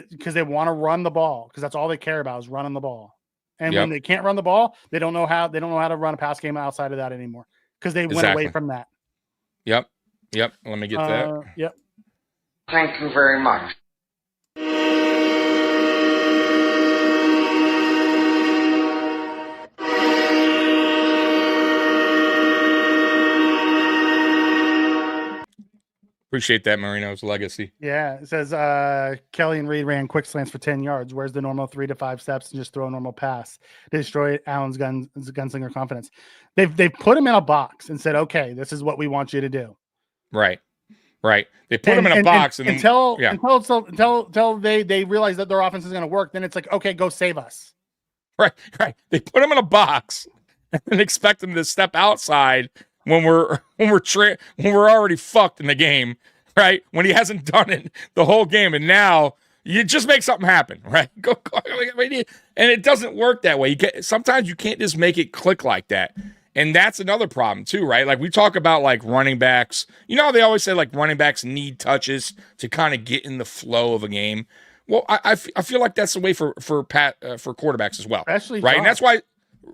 Because they want to run the ball, because that's all they care about is running the ball. And when they can't run the ball, they don't know how to run a pass game outside of that anymore because they went away from that. Yep. Let me get that. Yep. Thank you very much. Appreciate that, Marino's legacy. Yeah, it says Kelly and Reed ran quick slants for 10 yards. Where's the normal 3 to 5 steps and just throw a normal pass? They destroy Allen's gunslinger confidence. They've put him in a box and said, okay, this is what we want you to do. Right. right? They put him in a box and until they realize that their offense is going to work. Then it's like, okay, go save us. Right. They put him in a box and expect him to step outside when we're already fucked in the game, right? When he hasn't done it the whole game, and now you just make something happen, right? And it doesn't work that way. Sometimes you can't just make it click like that. And that's another problem too, right? Like we talk about like running backs. You know how they always say like running backs need touches to kind of get in the flow of a game. Well, I feel like that's the way for quarterbacks as well, especially right? Josh. And that's why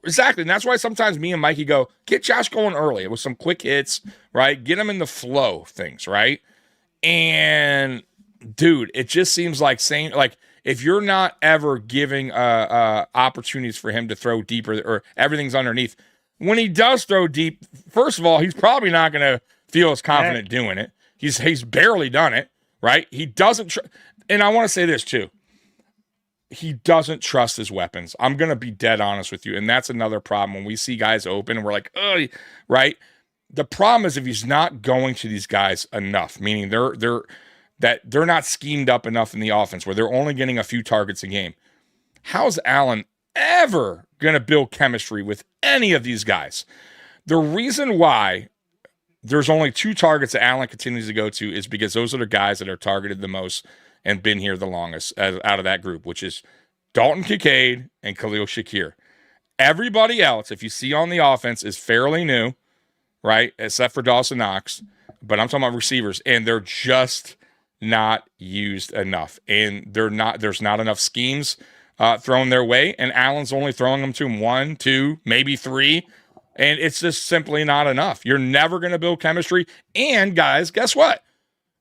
exactly, and that's why sometimes me and Mikey go get Josh going early with some quick hits, right? Get him in the flow of things, right? And dude, it just seems like saying like if you're not ever giving opportunities for him to throw deeper or everything's underneath. When he does throw deep, first of all, he's probably not going to feel as confident doing it. He's barely done it, right? He doesn't, and I want to say this too. He doesn't trust his weapons. I'm going to be dead honest with you, and that's another problem. When we see guys open and we're like, ugh, right? The problem is if he's not going to these guys enough, meaning they're not schemed up enough in the offense where they're only getting a few targets a game. How's Allen ever going to build chemistry with any of these guys? The reason why there's only 2 targets that Allen continues to go to is because those are the guys that are targeted the most and been here the longest out of that group, which is Dalton Kincaid and Khalil Shakir. Everybody else, if you see on the offense, is fairly new, right? Except for Dawson Knox. But I'm talking about receivers, and they're just not used enough. And there's not enough schemes thrown their way, and Allen's only throwing them to him 1, 2, maybe 3, and it's just simply not enough. You're never going to build chemistry. And guys, guess what?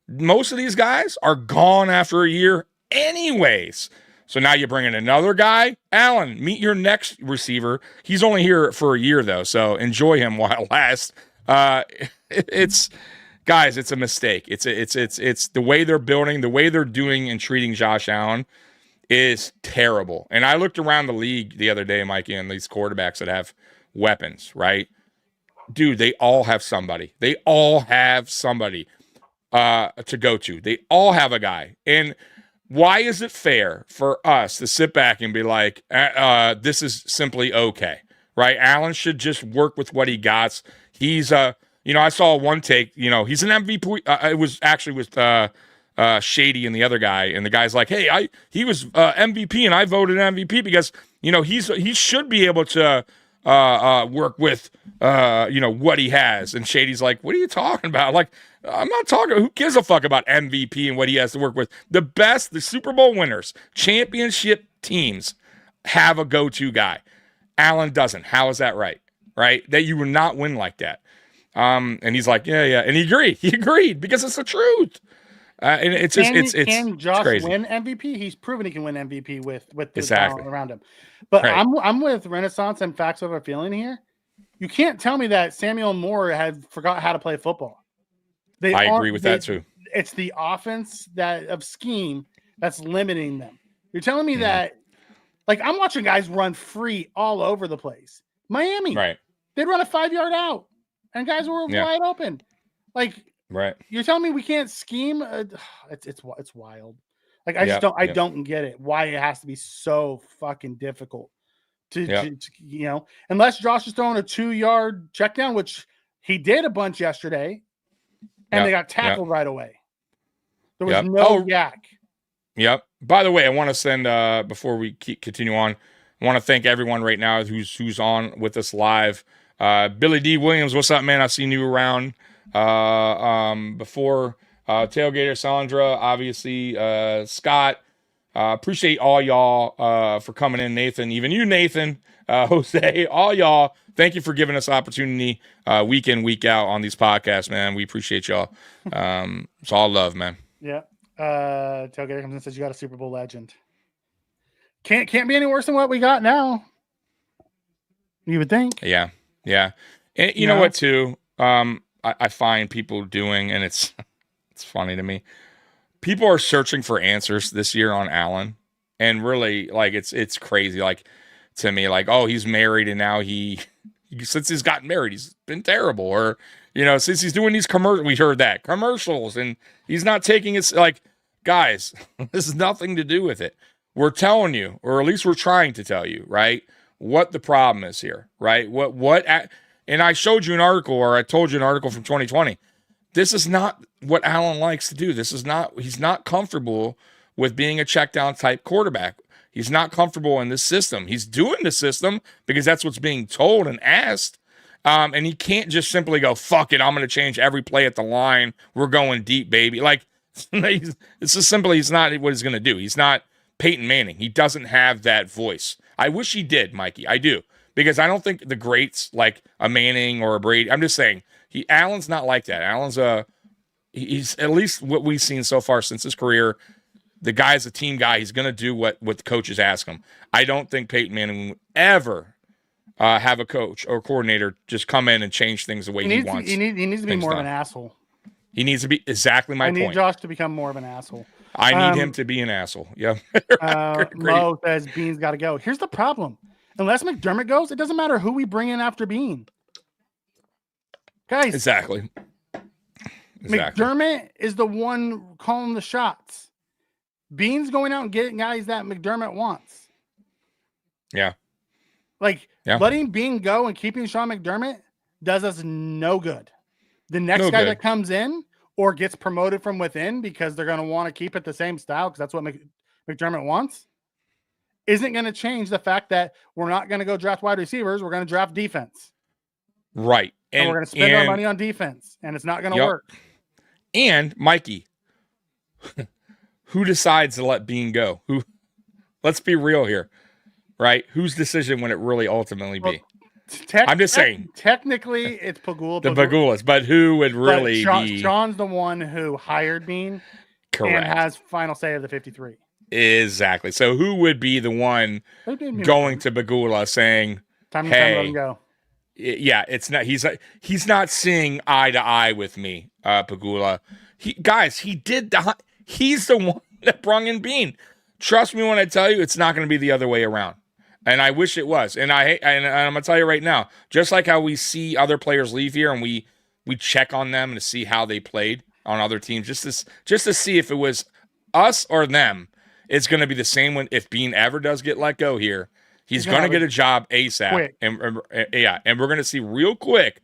Most of these guys are gone after a year anyways. So now you bring in another guy. Allen, meet your next receiver. He's only here for a year though, so enjoy him while it lasts. It's a mistake. It's the way they're building, the way they're doing and treating Josh Allen is terrible. And I looked around the league the other day, Mikey, and these quarterbacks that have weapons, right? Dude, they all have somebody. They all have somebody to go to. They all have a guy. And why is it fair for us to sit back and be like, this is simply okay, right? Allen should just work with what he got. He's, I saw one take, he's an MVP. It was actually with Shady and the other guy, and the guy's like, hey, he was MVP and I voted MVP because he should be able to work with what he has. And Shady's like, what are you talking about? Like, I'm not talking, who gives a fuck about MVP and what he has to work with? The Super Bowl winners, championship teams have a go-to guy. Allen doesn't. How is that right? That you would not win like that. And he's like, yeah. And he agreed because it's the truth. And it's just can Josh crazy. win MVP? He's proven he can win MVP with the Exactly. talent around him. But Right. I'm with Renaissance and Facts Over Feeling here. You can't tell me that Samuel Moore forgot how to play football. I agree with that too. It's the offense of scheme that's limiting them. You're telling me that, like, I'm watching guys run free all over the place. Miami, right? They'd run a 5-yard out, and guys were wide open. Like, right? You're telling me we can't scheme? It's wild. Like, I don't get it. Why it has to be so fucking difficult to unless Josh is throwing a 2-yard check down, which he did a bunch yesterday, and they got tackled right away. There was no yak. Yep. By the way, I want to send before we continue on, I want to thank everyone right now who's on with us live. Billy D. Williams, what's up, man? I've seen you around before. Tailgater Sandra, obviously, Scott. Appreciate all y'all for coming in, Nathan. Even you, Nathan, Jose, all y'all. Thank you for giving us opportunity week in, week out on these podcasts, man. We appreciate y'all. It's all love, man. Yeah. Tailgater comes in and says you got a Super Bowl legend. Can't be any worse than what we got now. You would think. Yeah. And you know what too? I find people doing, and it's funny to me. People are searching for answers this year on Allen, and really, like, it's crazy. Like, to me, like, oh, he's married, and now he since he's gotten married, he's been terrible, or You know, since he's doing these we heard that commercials, and he's not taking it like, guys, this has nothing to do with it. We're telling you, or at least we're trying to tell you, right, what the problem is here, right? And I showed you an article, or I told you an article from 2020. This is not what Allen likes to do. He's not comfortable with being a check down type quarterback. He's not comfortable in this system. He's doing the system because that's what's being told and asked. And he can't just simply go, fuck it, I'm going to change every play at the line. We're going deep, baby. Like, it's just simply, he's not what he's going to do. He's not Peyton Manning. He doesn't have that voice. I wish he did, Mikey. I do. Because I don't think the greats like a Manning or a Brady, I'm just saying, Allen's not like that. Allen's he's at least what we've seen so far since his career. The guy's a team guy. He's going to do what the coaches ask him. I don't think Peyton Manning would ever have a coach or coordinator just come in and change things the way he wants. He needs to be more of an asshole. He needs to be exactly my point. I need Josh to become more of an asshole. I need him to be an asshole. Yeah. Mo says Bean's got to go. Here's the problem. Unless McDermott goes, it doesn't matter who we bring in after Bean. Guys. Exactly. McDermott is the one calling the shots. Bean's going out and getting guys that McDermott wants. Yeah. Letting Bean go and keeping Sean McDermott does us no good. The next guy that comes in or gets promoted from within because they're going to want to keep it the same style because that's what McDermott wants isn't going to change the fact that we're not going to go draft wide receivers. We're going to draft defense. Right. And we're going to spend our money on defense, and it's not going to work. And, Mikey, who decides to let Bean go? Let's be real here, right? Whose decision would it really ultimately be? I'm just saying. Technically, it's Pagula. The Pagulas, but who would really be? Sean's the one who hired Bean. Correct. And has final say of the 53. Exactly. So who would be the one going to Pagula saying, time to hey, let him go. Yeah, it's not. He's not seeing eye to eye with me, Pagula. He's the one that brung in Bean. Trust me when I tell you, it's not going to be the other way around. And I wish it was. And I'm going to tell you right now, just like how we see other players leave here and we check on them to see how they played on other teams, just to see if it was us or them. It's going to be the same when if Bean ever does get let go here. He's going to get a job ASAP, and we're going to see real quick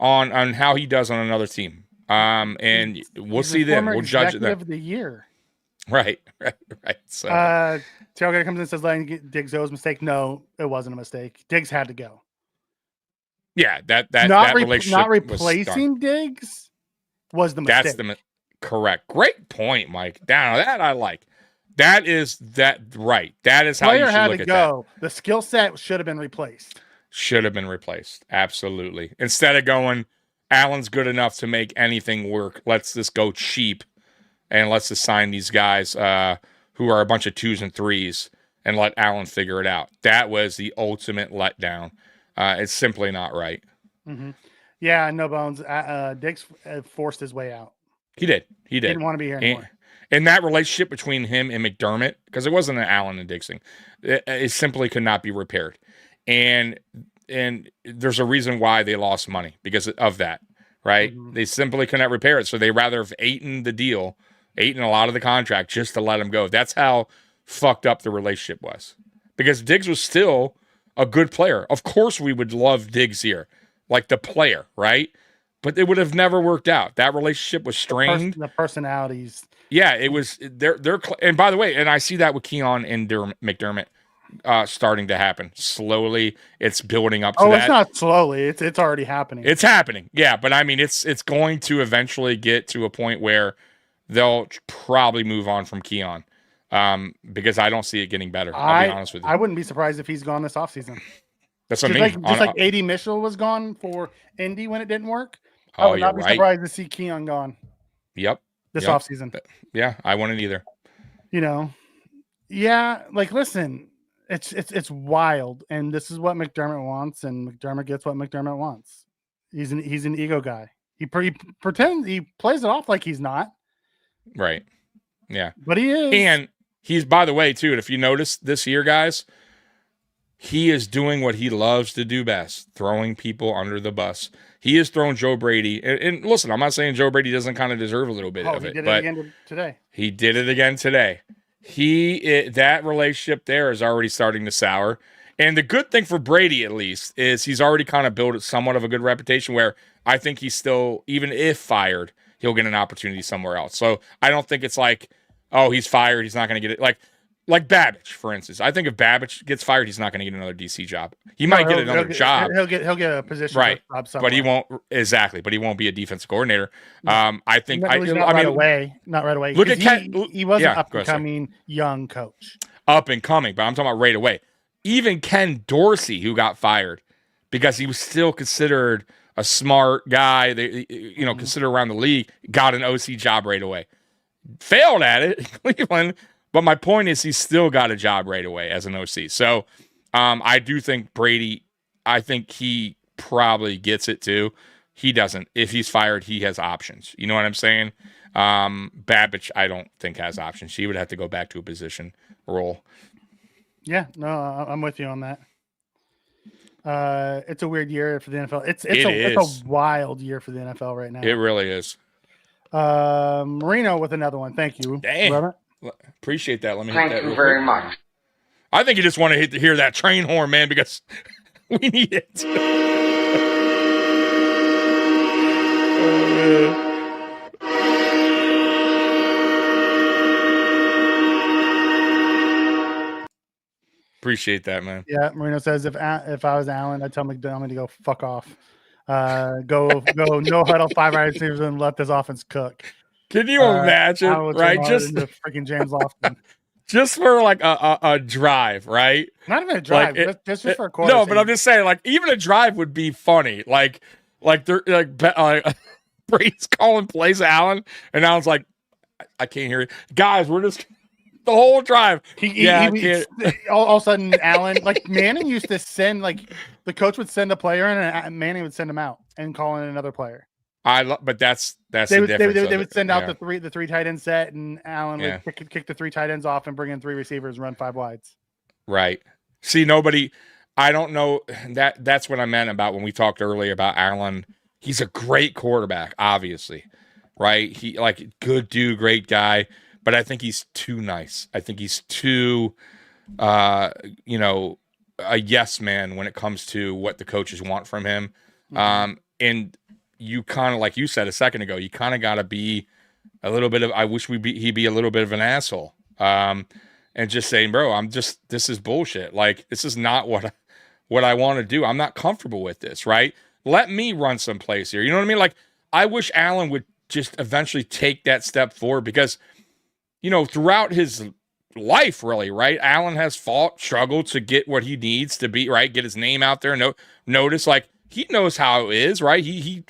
on how he does on another team. And we'll see then. We'll judge it then. Of the year, right. So, Tailgater comes in and says, "Letting Diggs go was a mistake." No, it wasn't a mistake. Diggs had to go. Yeah, that relationship not replacing Diggs was the mistake. That's correct. Great point, Mike. Down that I like. That is right. That is how you should look at that. The skill set should have been replaced. Absolutely. Instead of going, Allen's good enough to make anything work. Let's just go cheap and let's just sign these guys who are a bunch of 2s and 3s and let Allen figure it out. That was the ultimate letdown. It's simply not right. Mm-hmm. Yeah, no bones. Diggs forced his way out. He did. He didn't want to be here anymore. And that relationship between him and McDermott, because it wasn't an Allen and Diggs thing, it simply could not be repaired. And there's a reason why they lost money because of that, right? Mm-hmm. They simply could not repair it. So they rather have eaten a lot of the contract just to let him go. That's how fucked up the relationship was. Because Diggs was still a good player. Of course we would love Diggs here, like the player, right? But it would have never worked out. That relationship was strained. The personalities. Yeah, it was. And by the way, and I see that with Keon and McDermott starting to happen slowly. It's building up to that. It's not slowly. It's already happening. It's happening. Yeah, but I mean, it's going to eventually get to a point where they'll probably move on from Keon because I don't see it getting better. I'll be honest with you. I wouldn't be surprised if he's gone this offseason. That's what I mean. Just like A.D. Mitchell was gone for Indy when it didn't work. I would not be surprised to see Keon gone. Yep. This offseason. Yeah, I wouldn't either. Yeah, listen, it's wild, and this is what McDermott wants, and McDermott gets what McDermott wants. He's an ego guy. He pretends he plays it off like he's not. Right. Yeah. But he is. And he's, by the way, too, if you notice this year, guys, he is doing what he loves to do best, throwing people under the bus. He has thrown Joe Brady. And listen, I'm not saying Joe Brady doesn't kind of deserve a little bit of it. He did but it again today. He did it again today. That relationship there is already starting to sour. And the good thing for Brady, at least, is he's already kind of built somewhat of a good reputation where I think he's still, even if fired, he'll get an opportunity somewhere else. So I don't think it's like, oh, he's fired, he's not going to get it. Like Babbage, for instance. I think if Babbage gets fired, he's not going to get another DC job. He might get another job. He'll get a position, right? Job but he won't But he won't be a defensive coordinator. I think. Not right away. Look at Ken. He was an up and coming young coach. Up and coming, but I'm talking about right away. Even Ken Dorsey, who got fired because he was still considered a smart guy, considered around the league, got an OC job right away. Failed at it in Cleveland. But my point is he still got a job right away as an OC. So I do think Brady, I think he probably gets it too. He doesn't. If he's fired, he has options. You know what I'm saying? Babbage, I don't think has options. She would have to go back to a position role. Yeah, no, I'm with you on that. It's a weird year for the NFL. It's a wild year for the NFL right now. It really is. Marino with another one. Thank you. Dang. Appreciate that. Let me hit Thank that you real very quick. much. I think you just want to hear that train horn, man, because we need it. Appreciate that, man. Yeah, Marino says if I was Allen, I'd tell McDermott to go fuck off. Go no huddle 5 wide receivers and let this offense cook. Can you imagine, right? Just freaking James Lofton. Just for like a drive, right? Not even a drive, just for a quarter. No, but I'm just saying, like, even a drive would be funny. Like they're Brady's calling plays at Allen, and Allen's like, I can't hear it. Guys, we're just the whole drive. All of a sudden, Allen, like Manning used to send, like the coach would send a player in, and Manning would send him out and call in another player. But that's the difference. They would send out the three tight end set, and Allen would kick the 3 tight ends off and bring in 3 receivers and run 5 wides. Right. See, I don't know that's what I meant about when we talked earlier about Allen. He's a great quarterback, obviously, right? He good dude, great guy, but I think he's too nice. I think he's too, a yes man when it comes to what the coaches want from him. Mm-hmm. And you kind of, like you said a second ago, you kind of got to be a little bit of, I wish he'd be a little bit of an asshole. And just saying, bro, this is bullshit. Like, this is not what I want to do. I'm not comfortable with this, right? Let me run some plays here. You know what I mean? Like, I wish Allen would just eventually take that step forward because, throughout his life, really, right? Allen has struggled to get what he needs to be, right? Get his name out there. Notice, like, he knows how it is, right? He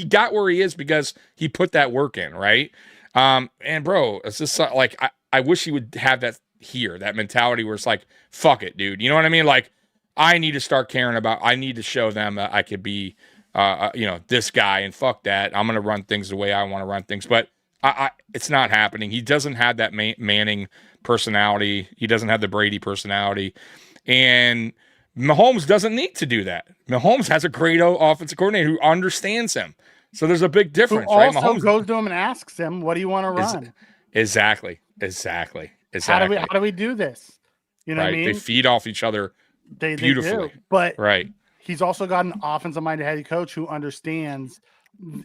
got where he is because he put that work in, right? And bro, it's just like I wish he would have that mentality where it's like, fuck it, dude. You know what I mean? Like, I need to start caring about. I need to show them that I could be, this guy, and fuck that. I'm gonna run things the way I want to run things, but it's not happening. He doesn't have that Manning personality. He doesn't have the Brady personality, and Mahomes doesn't need to do that. Mahomes has a great offensive coordinator who understands him. So there's a big difference, right? Mahomes goes to him and asks him, "What do you want to run?" Exactly. How do we do this? You know what I mean? They feed off each other beautifully. They do. But right. He's also got an offensive-minded head coach who understands.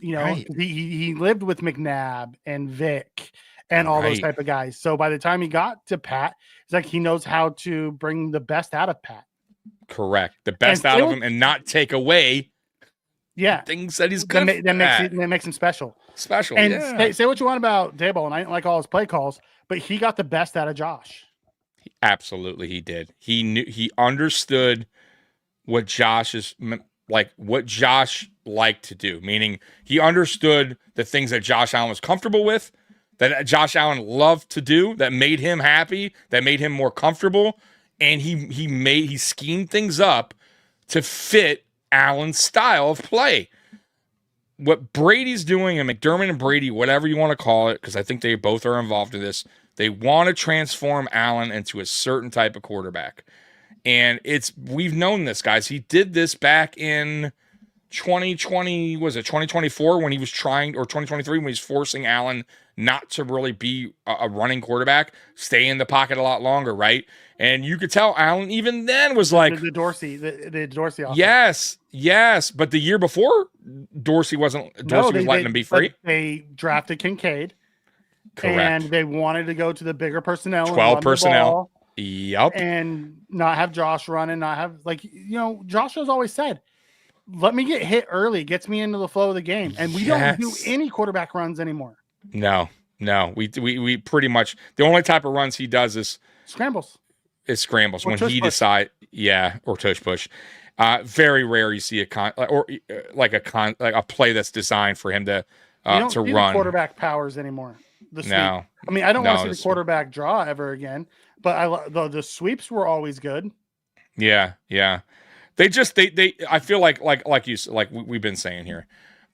He lived with McNabb and Vic and all those type of guys. So by the time he got to Pat, it's like he knows how to bring the best out of Pat. Correct. The best out of him and not take away things that he's good that makes him special. And say what you want about Daboll, and I didn't like all his play calls, but he got the best out of Josh. Absolutely, he did. He understood what Josh liked to do, meaning he understood the things that Josh Allen was comfortable with, that Josh Allen loved to do, that made him happy, that made him more comfortable. And he schemed things up to fit Allen's style of play. What Brady's doing, and McDermott and Brady, whatever you want to call it, because I think they both are involved in this, they want to transform Allen into a certain type of quarterback. And we've known this, guys. He did this back in 2020, was it 2024 when he was trying, or 2023 when he was forcing Allen not to really be a running quarterback, stay in the pocket a lot longer, right? And you could tell Allen even then was like the Dorsey offense. Yes, but the year before Dorsey was letting him be free. They drafted Kincaid. Correct. And they wanted to go to the bigger personnel. 12 personnel. Yep. And not have Josh running, not have Josh has always said, let me get hit early, gets me into the flow of the game. And we don't do any quarterback runs anymore. No. We pretty much, the only type of runs he does is scrambles. Or when he decides, or tush push. Very rare you see a play that's designed for him to you don't see run. The quarterback powers anymore. The sweep. No. I mean, I don't want to see the quarterback draw ever again, but the sweeps were always good. Yeah. They I feel like we've been saying here,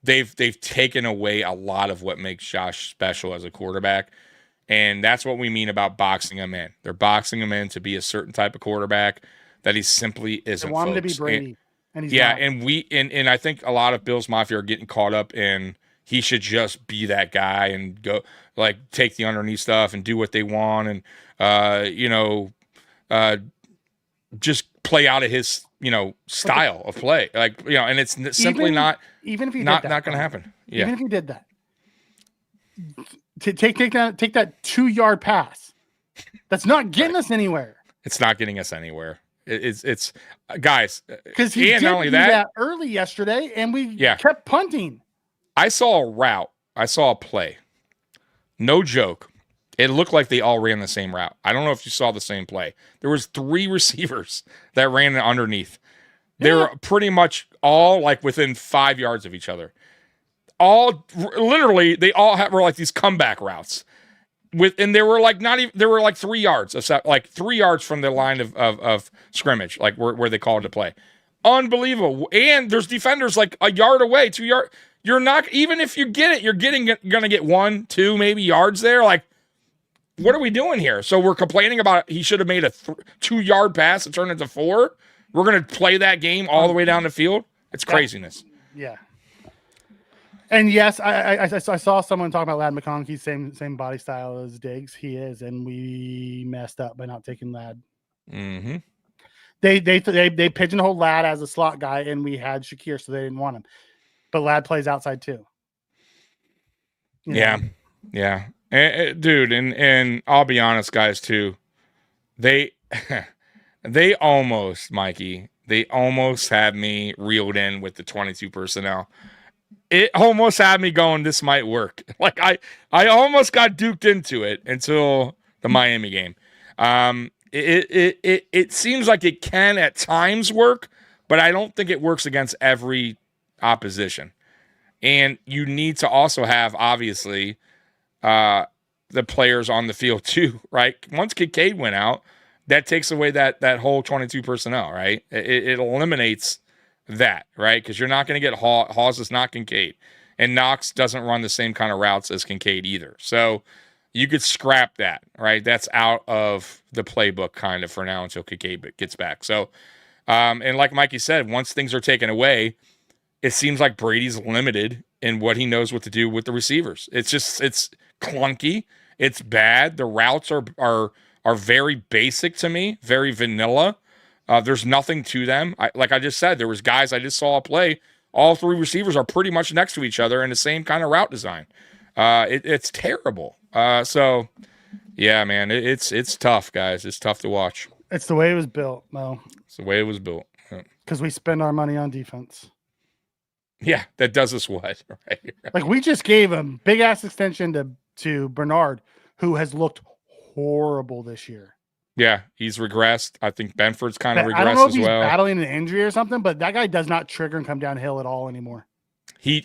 they've taken away a lot of what makes Josh special as a quarterback. And that's what we mean about boxing him in. They're boxing him in to be a certain type of quarterback that he simply isn't. They want him to be Brady. And he's not. And I think a lot of Bills Mafia are getting caught up in he should just be that guy and go take the underneath stuff and do what they want and just play out of his style of play, and it's simply not going to happen. Yeah. Even if he did that, take that 2-yard pass, that's not getting us anywhere. It's not getting us anywhere. It's guys, because he did that early yesterday, and we kept punting. I saw a route. I saw a play. No joke. It looked like they all ran the same route. I don't know if you saw the same play. There was 3 receivers that ran it underneath. They were pretty much all within 5 yards of each other. Literally, they all were these comeback routes. And they were they were 3 yards, 3 yards from the line of scrimmage, where they called to play. Unbelievable. And there's defenders a yard away, 2 yards. You're not, even if you get it, you're going to get 1, 2 maybe yards there. What are we doing here? So we're complaining about he should have made a 2-yard pass and turned into 4. We're going to play that game all the way down the field. It's craziness. Yeah. And yes, I saw someone talking about Ladd McConkey, same body style as Diggs. He is, and we messed up by not taking Ladd. Mm-hmm. They pigeonholed Ladd as a slot guy, and we had Shakir, so they didn't want him. But Ladd plays outside too. Yeah. Dude, and I'll be honest, guys, too. They almost, Mikey, they almost had me reeled in with the 22 personnel. It almost had me going, this might work. I almost got duped into it until the Miami game. It seems like it can at times work, but I don't think it works against every opposition. And you need to also have, obviously, the players on the field too, right? Once Kincaid went out, that takes away that whole 22 personnel, right? It eliminates that, right? Because you're not going to get Hawes is not Kincaid, and Knox doesn't run the same kind of routes as Kincaid either. So you could scrap that, right? That's out of the playbook kind of for now until Kincaid gets back. So, and like Mikey said, once things are taken away, it seems like Brady's limited in what he knows what to do with the receivers. It's clunky. It's bad. The routes are very basic to me, very vanilla. There's nothing to them. Like I just said, there was guys I just saw a play. All 3 receivers are pretty much next to each other in the same kind of route design. It's terrible. So, yeah, man, it's tough, guys. It's tough to watch. It's the way it was built, Mo. It's the way it was built. Because we spend our money on defense. Yeah, that does us what? Right. We just gave a big-ass extension to Bernard, who has looked horrible this year. Yeah, he's regressed. I think Benford's kind of regressed as well. I don't know if he's battling an injury or something, but that guy does not trigger and come downhill at all anymore.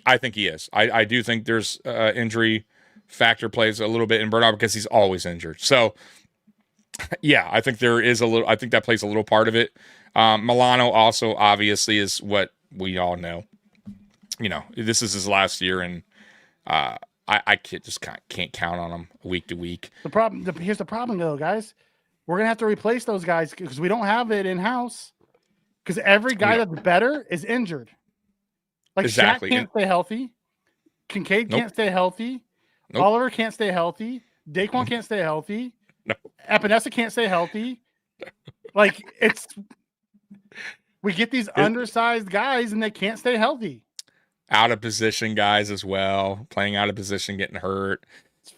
I think he is. I do think there's injury factor plays a little bit in Bernard because he's always injured. So, yeah, I think there is I think that plays a little part of it. Milano also obviously is what we all know. This is his last year, and I can't count on him week to week. Here's the problem, though, guys. we're gonna have to replace those guys because we don't have it in house. Because every guy that's better is injured. Like Exactly. Shaq can't stay healthy. Kincaid can't stay healthy. Oliver can't stay healthy. Daquan can't stay healthy. Epinesa can't stay healthy. Like we get these undersized guys and they can't stay healthy. Out of position guys as well, playing out of position, getting hurt.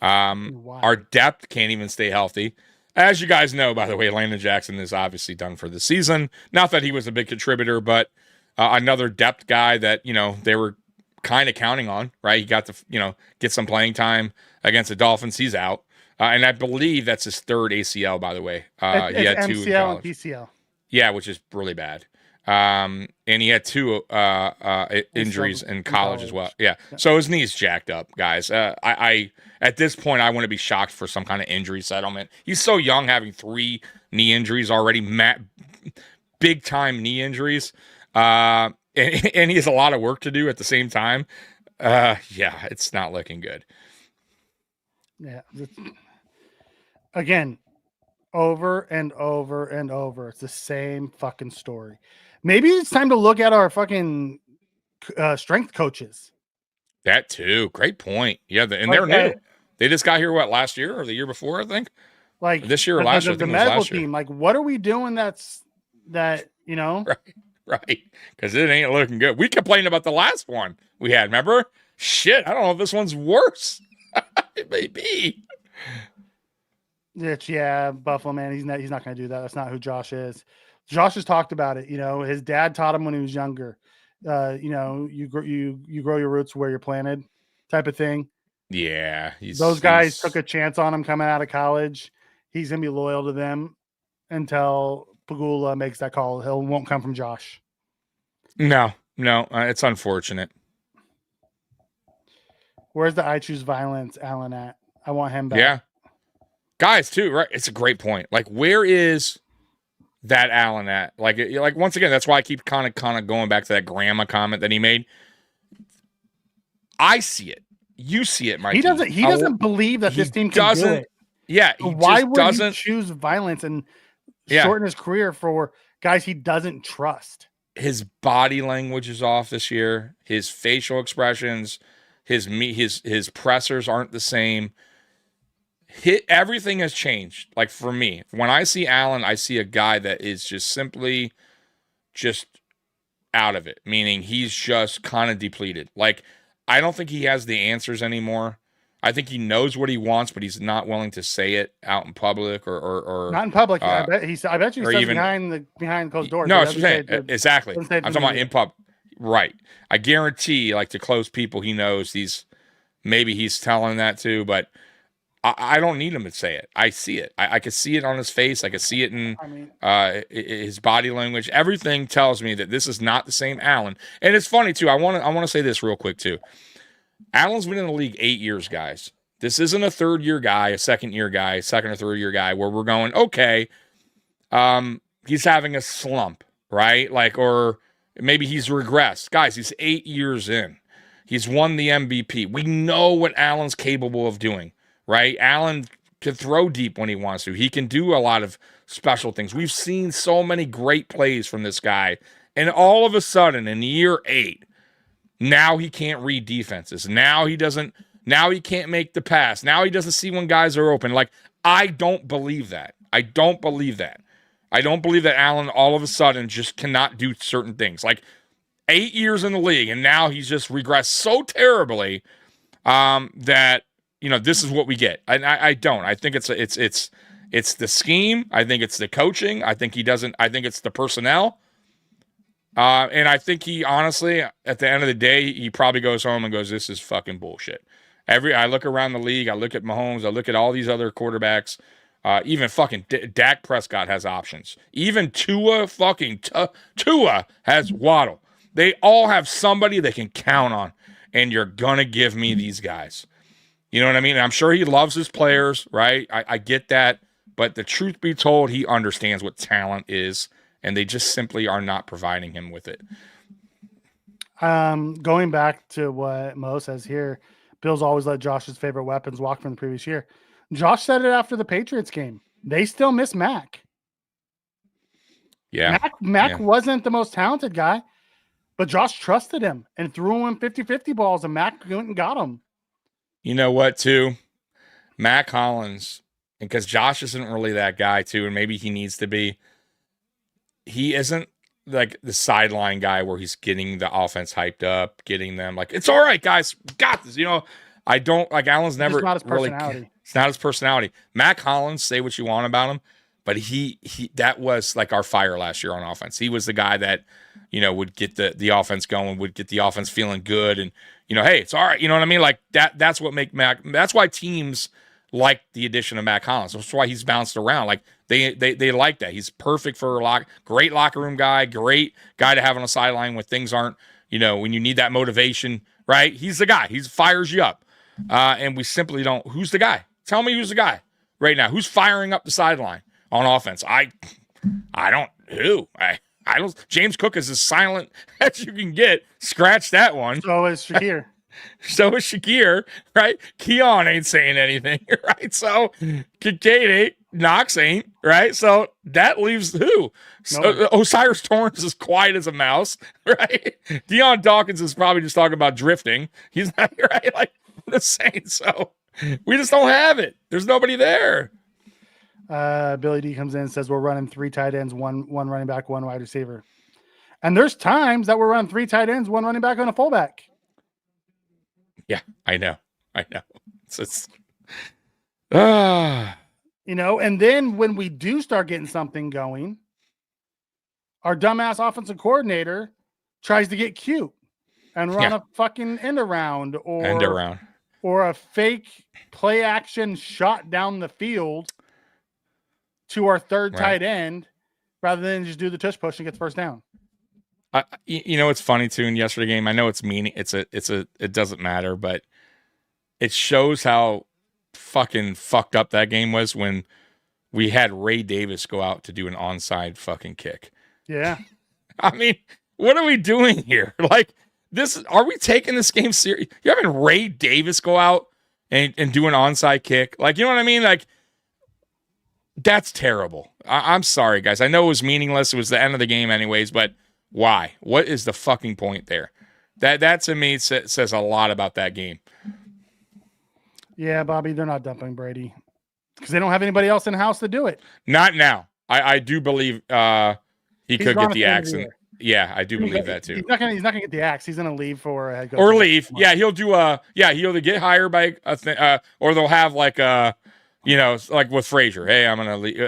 Our depth can't even stay healthy. As you guys know, by the way, Landon Jackson is obviously done for the season. Not that he was a big contributor, but another depth guy that, they were kind of counting on, right? He got to, get some playing time against the Dolphins. He's out. And I believe that's his third ACL, by the way. He had two in MCL college. and PCL. Yeah, which is really bad. And he had two injuries in college as well. Yeah. So his knee's jacked up, guys. I at this point, I want to be shocked for some kind of injury settlement. He's so young, having 3 knee injuries already, big time knee injuries. And he has a lot of work to do at the same time. Yeah, it's not looking good. Yeah. Again, over and over and over. It's the same fucking story. Maybe it's time to look at our fucking strength coaches. That too. Great point. Yeah, and they're new. They just got here, last year or the year before, I think? Like this year or last year? The medical team. Like, what are we doing that. Right. Because it ain't looking good. We complained about the last one we had, remember? Shit, I don't know if this one's worse. It may be. Yeah, Buffalo, man. He's not going to do that. That's not who Josh is. Josh has talked about it. His dad taught him when he was younger. You grow your roots where you're planted, type of thing. Yeah, those guys took a chance on him coming out of college. He's gonna be loyal to them until Pagula makes that call. He won't come from Josh. No, it's unfortunate. Where's the I choose violence Allen at? I want him back. Yeah, guys too. Right, it's a great point. Like, where is that Allen at? Like once again, that's why I keep kind of going back to that grandma comment that he made. I see it. You see it, Mike. He doesn't believe that this team can do it. Yeah. Why would he choose violence and shorten his career for guys he doesn't trust? His body language is off this year. His facial expressions, his pressers aren't the same. Everything has changed. Like, for me, when I see Allen, I see a guy that is just simply just out of it, meaning he's just kind of depleted. Like, I don't think he has the answers anymore. I think he knows what he wants, but he's not willing to say it out in public or not in public. I bet you he says even behind closed doors. No, exactly. I'm talking about in pub. Right. I guarantee, like, to close people, he knows maybe he's telling that too, but I don't need him to say it. I see it. I can see it on his face. I can see it in his body language. Everything tells me that this is not the same Allen. And it's funny too. I want to say this real quick too. Allen's been in the league 8 years, guys. This isn't a third-year guy, a second-year guy, second or third-year guy where we're going, okay, he's having a slump, right? Like, or maybe he's regressed. Guys, he's 8 years in. He's won the MVP. We know what Allen's capable of doing. Right? Allen can throw deep when he wants to. He can do a lot of special things. We've seen so many great plays from this guy. And all of a sudden, in year 8, now he can't read defenses. Now he can't make the pass. Now he doesn't see when guys are open. Like, I don't believe that. I don't believe that Allen all of a sudden just cannot do certain things. Like, 8 years in the league, and now he's just regressed so terribly that this is what we get. And I don't. I think it's the scheme. I think it's the coaching. I think it's the personnel. And I think he honestly, at the end of the day, he probably goes home and goes, "This is fucking bullshit." I look around the league. I look at Mahomes. I look at all these other quarterbacks. Even fucking Dak Prescott has options. Even Tua has Waddle. They all have somebody they can count on. And you're gonna give me these guys. You know what I mean? And I'm sure he loves his players, right? I get that. But the truth be told, he understands what talent is, and they just simply are not providing him with it. Going back to what Mo says here, Bill's always let Josh's favorite weapons walk from the previous year. Josh said it after the Patriots game. they still miss Mac. Yeah. Mac wasn't the most talented guy, but Josh trusted him and threw him 50-50 balls, and Mac went and got him. You know what, too? Mac Hollins, because Josh isn't really that guy, too, and maybe he needs to be. He isn't like the sideline guy where he's getting the offense hyped up, getting them like, it's all right, guys, got this. You know, I don't like Allen's never not his really. personality. It's not his personality. Mac Hollins, say what you want about him, but he that was like our fire last year on offense. He was the guy that, you know, would get the offense going, would get the offense feeling good, and you know, hey, it's all right. You know what I mean? Like that's what make Mac. That's why teams like the addition of Mac Hollins. That's why he's bounced around. Like they like that. He's perfect for great locker room guy, great guy to have on the sideline when things aren't, you know, when you need that motivation, right? He's the guy. He fires you up. And we simply don't. Who's the guy? Tell me who's the guy right now. Who's firing up the sideline on offense? I don't. Who? I don't. James Cook is as silent as you can get. Scratch that one. So is Shakir. So is Shakir, right? Keon ain't saying anything, right? So Kincaid ain't. Knox ain't, right? So that leaves who? So, Osiris Torrance is quiet as a mouse, right? Deion Dawkins is probably just talking about drifting. He's not, right? Like, I'm just saying. So we just don't have it. There's nobody there. Billy D comes in and says we're running 3 tight ends, one running back, 1 wide receiver. And there's times that we're running 3 tight ends, 1 running back, and a fullback. Yeah, I know. It's you know, and then when we do start getting something going, our dumbass offensive coordinator tries to get cute and run a fucking end around or a fake play action shot down the field to our third tight end rather than just do the tush push and get the first down. You know, it's funny too. In yesterday's game, I know it's meaning. It doesn't matter, but it shows how fucking fucked up that game was when we had Ray Davis go out to do an onside fucking kick. Yeah. I mean, what are we doing here? Like this, are we taking this game serious? You're having Ray Davis go out and do an onside kick. Like, you know what I mean? Like, that's terrible. I'm sorry, guys. I know it was meaningless. It was the end of the game anyways, but why? What is the fucking point there? That to me says a lot about that game. Yeah, Bobby, they're not dumping Brady because they don't have anybody else in the house to do it. Not now. I do believe he could get the axe. Yeah, I do believe that too. He's not gonna get the axe. He's gonna leave for a head coach. Or leave. Yeah, he'll do he'll either get hired by or they'll have like you know, like with Frazier. Hey, I'm gonna leave.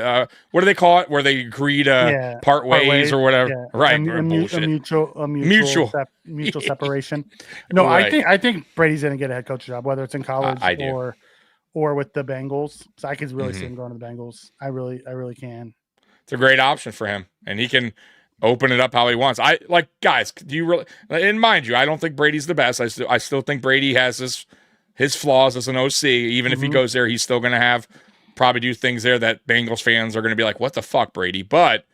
What do they call it? Where they agree to part ways or whatever. Yeah. Right. A mutual separation. No, right. I think Brady's gonna get a head coach job, whether it's in college or with the Bengals. So I could really see him going to the Bengals. I really can. It's a great option for him, and he can open it up how he wants. Guys, do you really? And mind you, I don't think Brady's the best. I still think Brady has his flaws as an OC. Even if he goes there, he's still going to probably do things there that Bengals fans are going to be like, "What the fuck, Brady?" But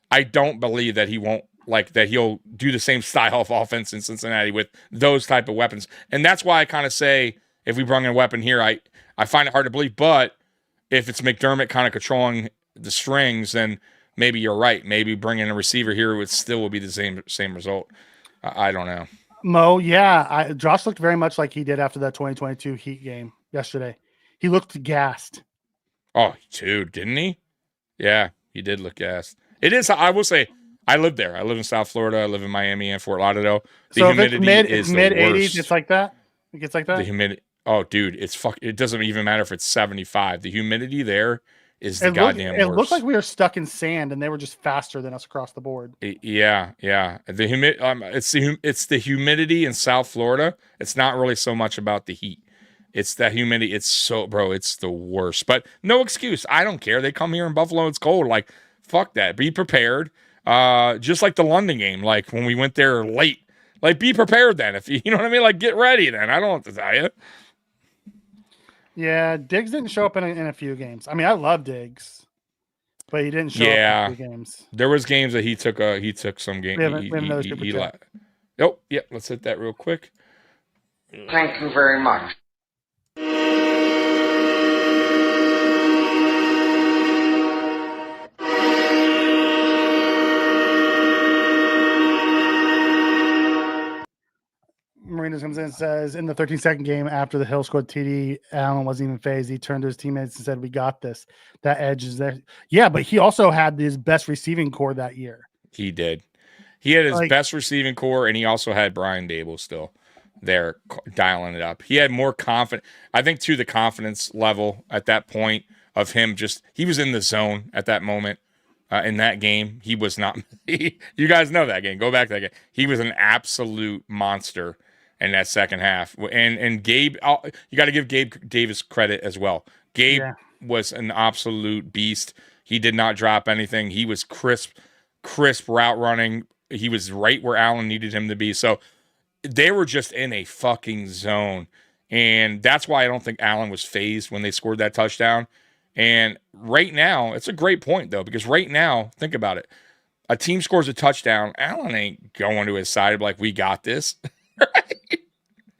I don't believe that he won't he'll do the same style of offense in Cincinnati with those type of weapons. And that's why I kind of say if we bring in a weapon here, I find it hard to believe. But if it's McDermott kind of controlling the strings, then maybe you're right. Maybe bringing a receiver here will be the same result. I don't know. Mo, yeah. Josh looked very much like he did after that 2022 Heat game yesterday. He looked gassed. Oh, dude, didn't he? Yeah, he did look gassed. It is, I will say, I live there. I live in South Florida. I live in Miami and Fort Lauderdale. The humidity is mid the worst. 80s. It's like that? It gets like that? The humidity. Oh, dude, it doesn't even matter if it's 75. The humidity there is the goddamn worst. It looked like we were stuck in sand, and they were just faster than us across the board. Yeah. It's the humidity in South Florida. It's not really so much about the heat. It's that humidity. It's the worst. But no excuse. I don't care. They come here in Buffalo. It's cold. Like, fuck that. Be prepared. Just like the London game. Like when we went there late. Like, be prepared then. If you know what I mean. Like, get ready then. I don't have to tell you. Yeah, Diggs didn't show up in a few games. I mean, I love Diggs, but he didn't show up in a few games. There was games that he took some games. We have another super chat. Oh, yeah, let's hit that real quick. Thank you very much. Marino comes in and says, in the 13-second game after the Hill scored TD, Allen wasn't even phased. He turned to his teammates and said, "We got this." That edge is there. Yeah, but he also had his best receiving core that year. He did. He had his best receiving core, and he also had Brian Dable still there dialing it up. He had more confidence. I think, too, the confidence level at that point of him he was in the zone at that moment. In that game, he was not. You guys know that game. Go back to that game. He was an absolute monster in that second half. And Gabe, you got to give Gabe Davis credit as well. Gabe was an absolute beast. He did not drop anything. He was crisp route running. He was right where Allen needed him to be. So they were just in a fucking zone. And that's why I don't think Allen was phased when they scored that touchdown. And right now, it's a great point, though, because right now, think about it. A team scores a touchdown. Allen ain't going to his side like, we got this. Right?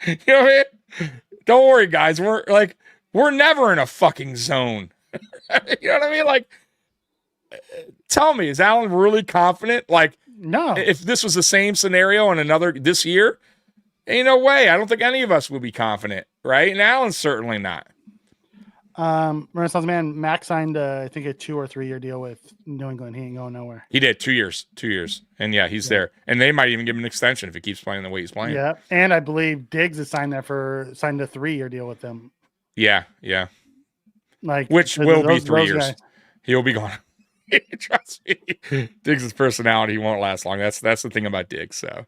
You know what I mean? Don't worry, guys. We're never in a fucking zone. You know what I mean? Like, tell me, is Allen really confident? Like, no. If this was the same scenario in this year, ain't no way. I don't think any of us would be confident, right? And Allen's certainly not. Renaissance Man, Mac signed, I think, a 2 or 3 year deal with New England. He ain't going nowhere. He did 2 years. And yeah, he's there. And they might even give him an extension if he keeps playing the way he's playing. Yeah. And I believe Diggs has signed a 3 year deal with them. Yeah. Like, which will be 3 years. Guys. He'll be gone. Trust me. Diggs' personality won't last long. That's the thing about Diggs. So,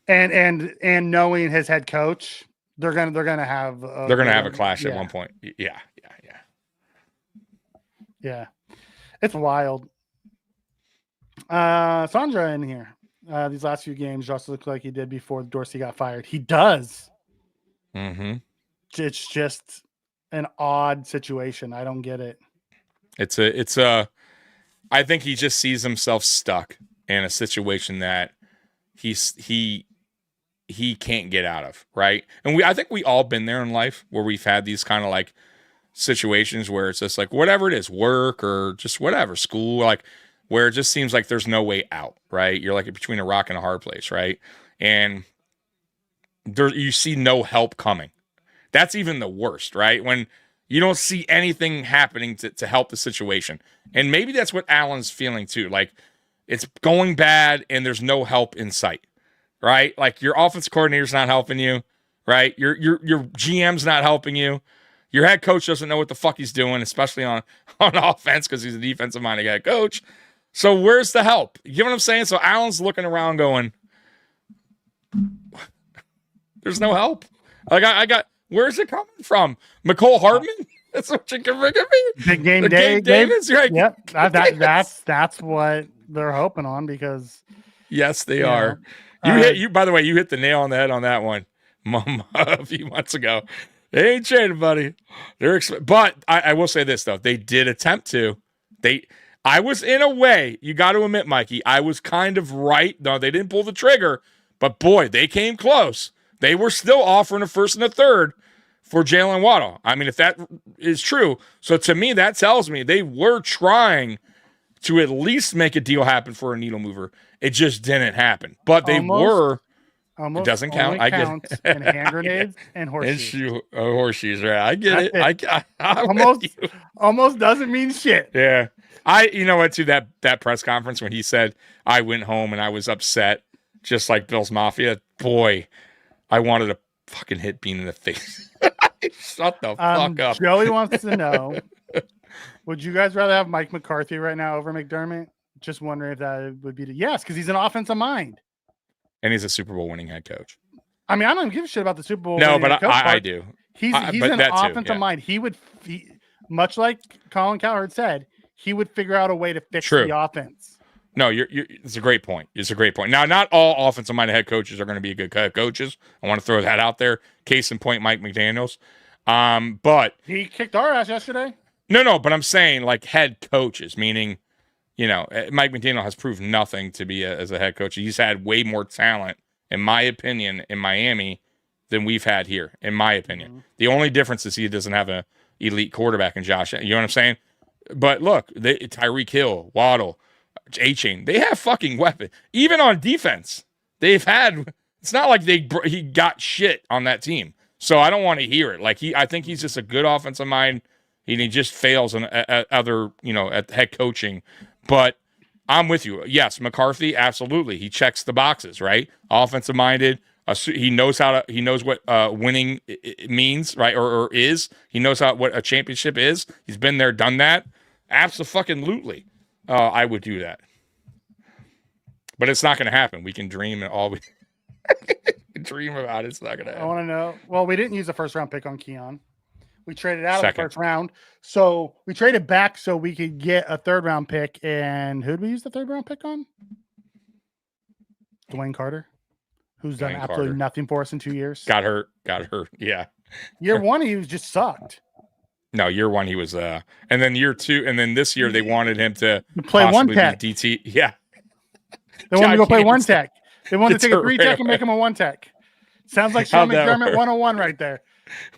and knowing his head coach, they're gonna have a clash at one point. Yeah. It's wild. Sandra in here. These last few games, Josh looked like he did before Dorsey got fired. He does. Mm-hmm. It's just an odd situation. I don't get it. I think he just sees himself stuck in a situation that he can't get out of, right? And I think we all been there in life where we've had these kind of like situations where it's just like whatever it is, work or just whatever, school, like where it just seems like there's no way out, right? You're like between a rock and a hard place, right? And you see no help coming. That's even the worst, right? When you don't see anything happening to help the situation. And maybe that's what Allen's feeling too. Like it's going bad and there's no help in sight, right? Like your offensive coordinator's not helping you, right? Your GM's not helping you. Your head coach doesn't know what the fuck he's doing, especially on offense because he's a defensive-minded head coach. So where's the help? You know what I'm saying? So Allen's looking around going, there's no help. Like I got, where's it coming from? McCole Hardman? That's what you can bring of me. Big game day, Davis, right? Yep. That's what they're hoping on because. Yes, they are. You by the way, you hit the nail on the head on that one a few months ago. They ain't trading, buddy. But I will say this though, they did attempt to. I was in a way, you got to admit, Mikey, I was kind of right. No, they didn't pull the trigger, but boy, they came close. They were still offering a first and a third for Jalen Waddle. I mean, if that is true, so to me, that tells me they were trying to at least make a deal happen for a needle mover. It just didn't happen. But they were. It doesn't count. I get it. And hand grenades and horseshoes. Horseshoes, right? I get it. Almost doesn't mean shit. Yeah. You know what, too, that press conference when he said, I went home and I was upset, just like Bill's Mafia. Boy, I wanted to fucking hit Bean in the face. Shut the fuck up. Joey wants to know, would you guys rather have Mike McCarthy right now over McDermott? Just wondering if that would be yes, because he's an offensive mind. And he's a Super Bowl winning head coach. I mean, I don't give a shit about the Super Bowl. No, but I do. He's an offensive mind. He would, much like Colin Cowherd said, he would figure out a way to fix the offense. No, it's a great point. It's a great point. Now, not all offensive-minded head coaches are going to be good head coaches. I want to throw that out there. Case in point, Mike McDaniels. But he kicked our ass yesterday. No, but I'm saying like head coaches, meaning, Mike McDaniel has proved nothing to be as a head coach. He's had way more talent, in my opinion, in Miami than we've had here, in my opinion. Mm-hmm. The only difference is he doesn't have an elite quarterback in Josh. You know what I'm saying? But look, Tyreek Hill, Waddle, A-Chain, they have fucking weapons. Even on defense, they've had It's not like he got shit on that team. So I don't want to hear it. Like I think he's just a good offensive mind. He just fails at other, at head coaching. But I'm with you. Yes, McCarthy, absolutely. He checks the boxes, right? Offensive minded. He knows what winning means, right? Or is. He knows what a championship is. He's been there, done that. Absolutely. I would do that. But it's not going to happen. We can dream all we dream about it. It's not going to happen. I want to know. Well, we didn't use a first round pick on Keon. We traded out of the first round. So we traded back so we could get a third round pick. And who did we use the third round pick on? Dwayne Carter, who's done absolutely nothing for us in 2 years. Got hurt. Yeah. Year one, he was just sucked. No, year one he was and then year two, and then this year they wanted him to play one tech. DT. Yeah. They wanted to go play one tech. They wanted to take a 3-tech and make him a 1-tech. Sounds like Sean McDermott 101 right there.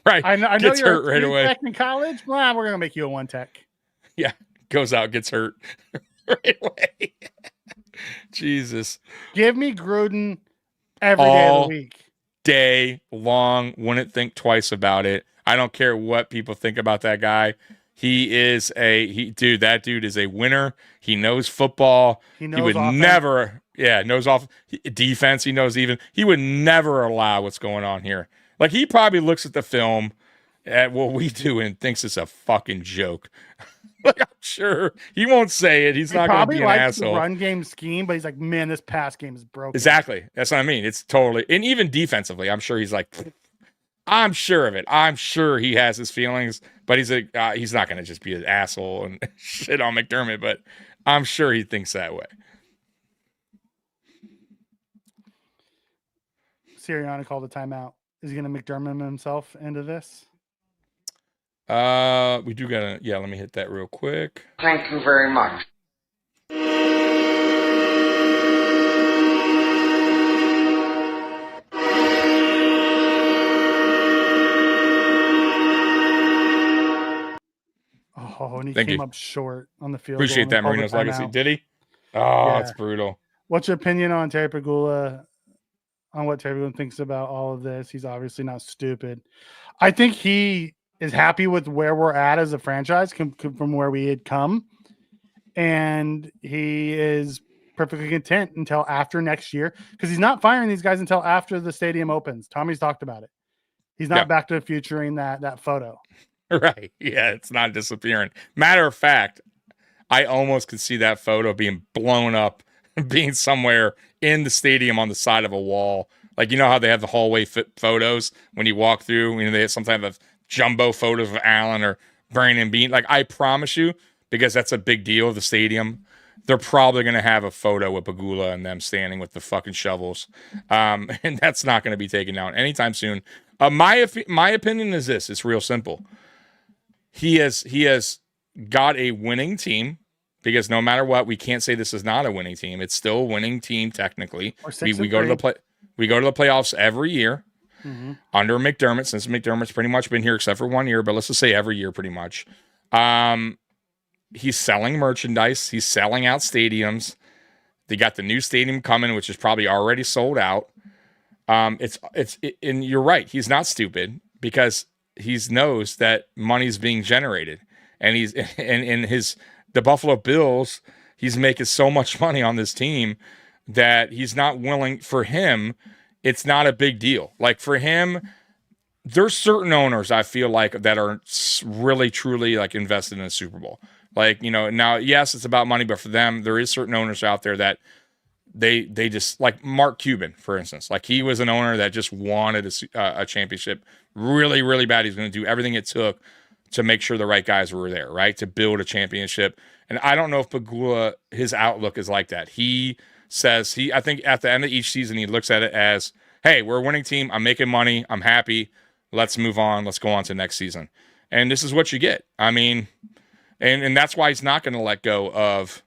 Right. I know gets you're hurt right away. Tech in college. Well, we're gonna make you a 1-tech. Yeah. Goes out, gets hurt right away. Jesus. Give me Gruden every day of the week. Day long. Wouldn't think twice about it. I don't care what people think about that guy. That dude is a winner. He knows football. He would offense. Never, knows off defense. He would never allow what's going on here. Like, he probably looks at the film at what we do and thinks it's a fucking joke. Like, I'm sure he won't say it. He's not going to be an asshole. The run game scheme, but he's like, man, this pass game is broken. Exactly. That's what I mean. It's totally, and even defensively, I'm sure he's like, I'm sure of it. I'm sure he has his feelings, but he's not going to just be an asshole and shit on McDermott, but I'm sure he thinks that way. Sirianni called a timeout. Is he going to McDermott himself into this? We do got to, let me hit that real quick. Thank you very much. Oh, and he came up short on the field. Appreciate that, Marino's legacy. Did he? Oh, it's brutal. What's your opinion on Terry Pegula? On what Terry Pegula thinks about all of this? He's obviously not stupid. I think he is happy with where we're at as a franchise from where we had come. And he is perfectly content until after next year because he's not firing these guys until after the stadium opens. Tommy's talked about it. He's not back to the future in that photo. Right. Yeah, it's not disappearing. Matter of fact, I almost could see that photo being blown up, being somewhere in the stadium on the side of a wall. Like, you know how they have the hallway photos when you walk through? They have some type of jumbo photos of Allen or Brandon Bean. Like, I promise you, because that's a big deal of the stadium, they're probably going to have a photo with Pegula and them standing with the fucking shovels. And that's not going to be taken down anytime soon. My opinion is this. It's real simple. He has got a winning team because no matter what, we can't say this is not a winning team. It's still a winning team technically. We go to the playoffs every year under McDermott, since McDermott's pretty much been here except for 1 year, but let's just say every year pretty much. He's selling merchandise. He's selling out stadiums. They got the new stadium coming, which is probably already sold out. And you're right. He's not stupid because he knows that money's being generated, and the Buffalo Bills, he's making so much money on this team that he's not willing. For him, it's not a big deal. Like, for him, there's certain owners I feel like that are really truly like invested in a Super Bowl. Like, now, yes, it's about money, but for them, there is certain owners out there that they just, like Mark Cuban, for instance. Like, he was an owner that just wanted a championship really, really bad. He's going to do everything it took to make sure the right guys were there, right? To build a championship. And I don't know if Pegula, his outlook is like that. He says, I think at the end of each season, he looks at it as, hey, we're a winning team. I'm making money. I'm happy. Let's move on. Let's go on to next season. And this is what you get. I mean, and that's why he's not going to let go of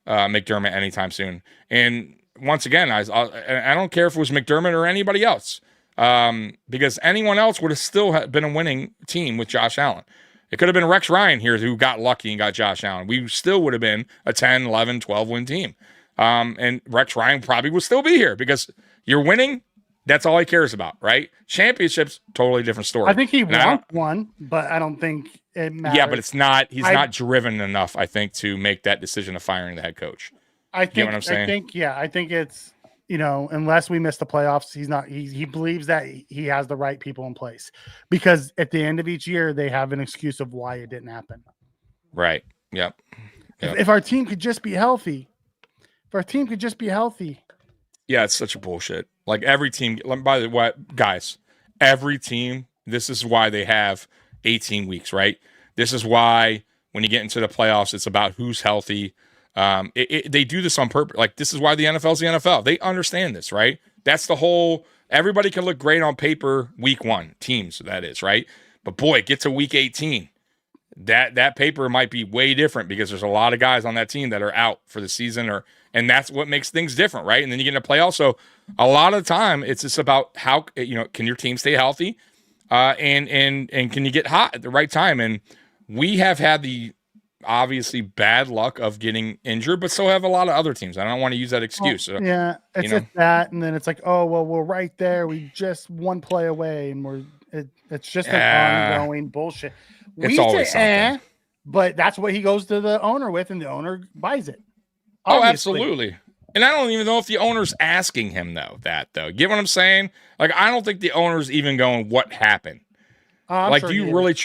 McDermott anytime soon. And once again, I don't care if it was McDermott or anybody else, because anyone else would have still been a winning team with Josh Allen. It could have been Rex Ryan here who got lucky and got Josh Allen. We still would have been a 10, 11, 12 win team. And Rex Ryan probably would still be here because you're winning. That's all he cares about, right? Championships, totally different story. I think he And wants one, but I don't think it matters. Yeah, but it's not. He's not driven enough, I think, to make that decision of firing the head coach. I think. You know what I'm saying? I think it's unless we miss the playoffs, he's not. He believes that he has the right people in place because at the end of each year they have an excuse of why it didn't happen. Right. Yep. If our team could just be healthy, Yeah, it's such a bullshit. Like every team, by the way, guys, every team, this is why they have 18 weeks, right? This is why when you get into the playoffs, it's about who's healthy. They do this on purpose. Like, this is why the NFL is the NFL. They understand this, right? That's the whole, everybody can look great on paper week 1, teams, that is, right? But boy, get to week 18. That paper might be way different because there's a lot of guys on that team that are out for the season, and that's what makes things different, right? And then you get into playoffs. So a lot of the time, it's just about how can your team stay healthy, and can you get hot at the right time? And we have had the obviously bad luck of getting injured, but so have a lot of other teams. I don't want to use that excuse. Yeah, it's just that, and then it's like, oh well, we're right there. We just one play away, and it's just an ongoing bullshit. It's always something. But that's what he goes to the owner with, and the owner buys it. Oh, Obviously. absolutely. And I don't even know if the owner's asking him though. Get what I'm saying? Like, I don't think the owner's even going, "What happened?" Like, sure do you really?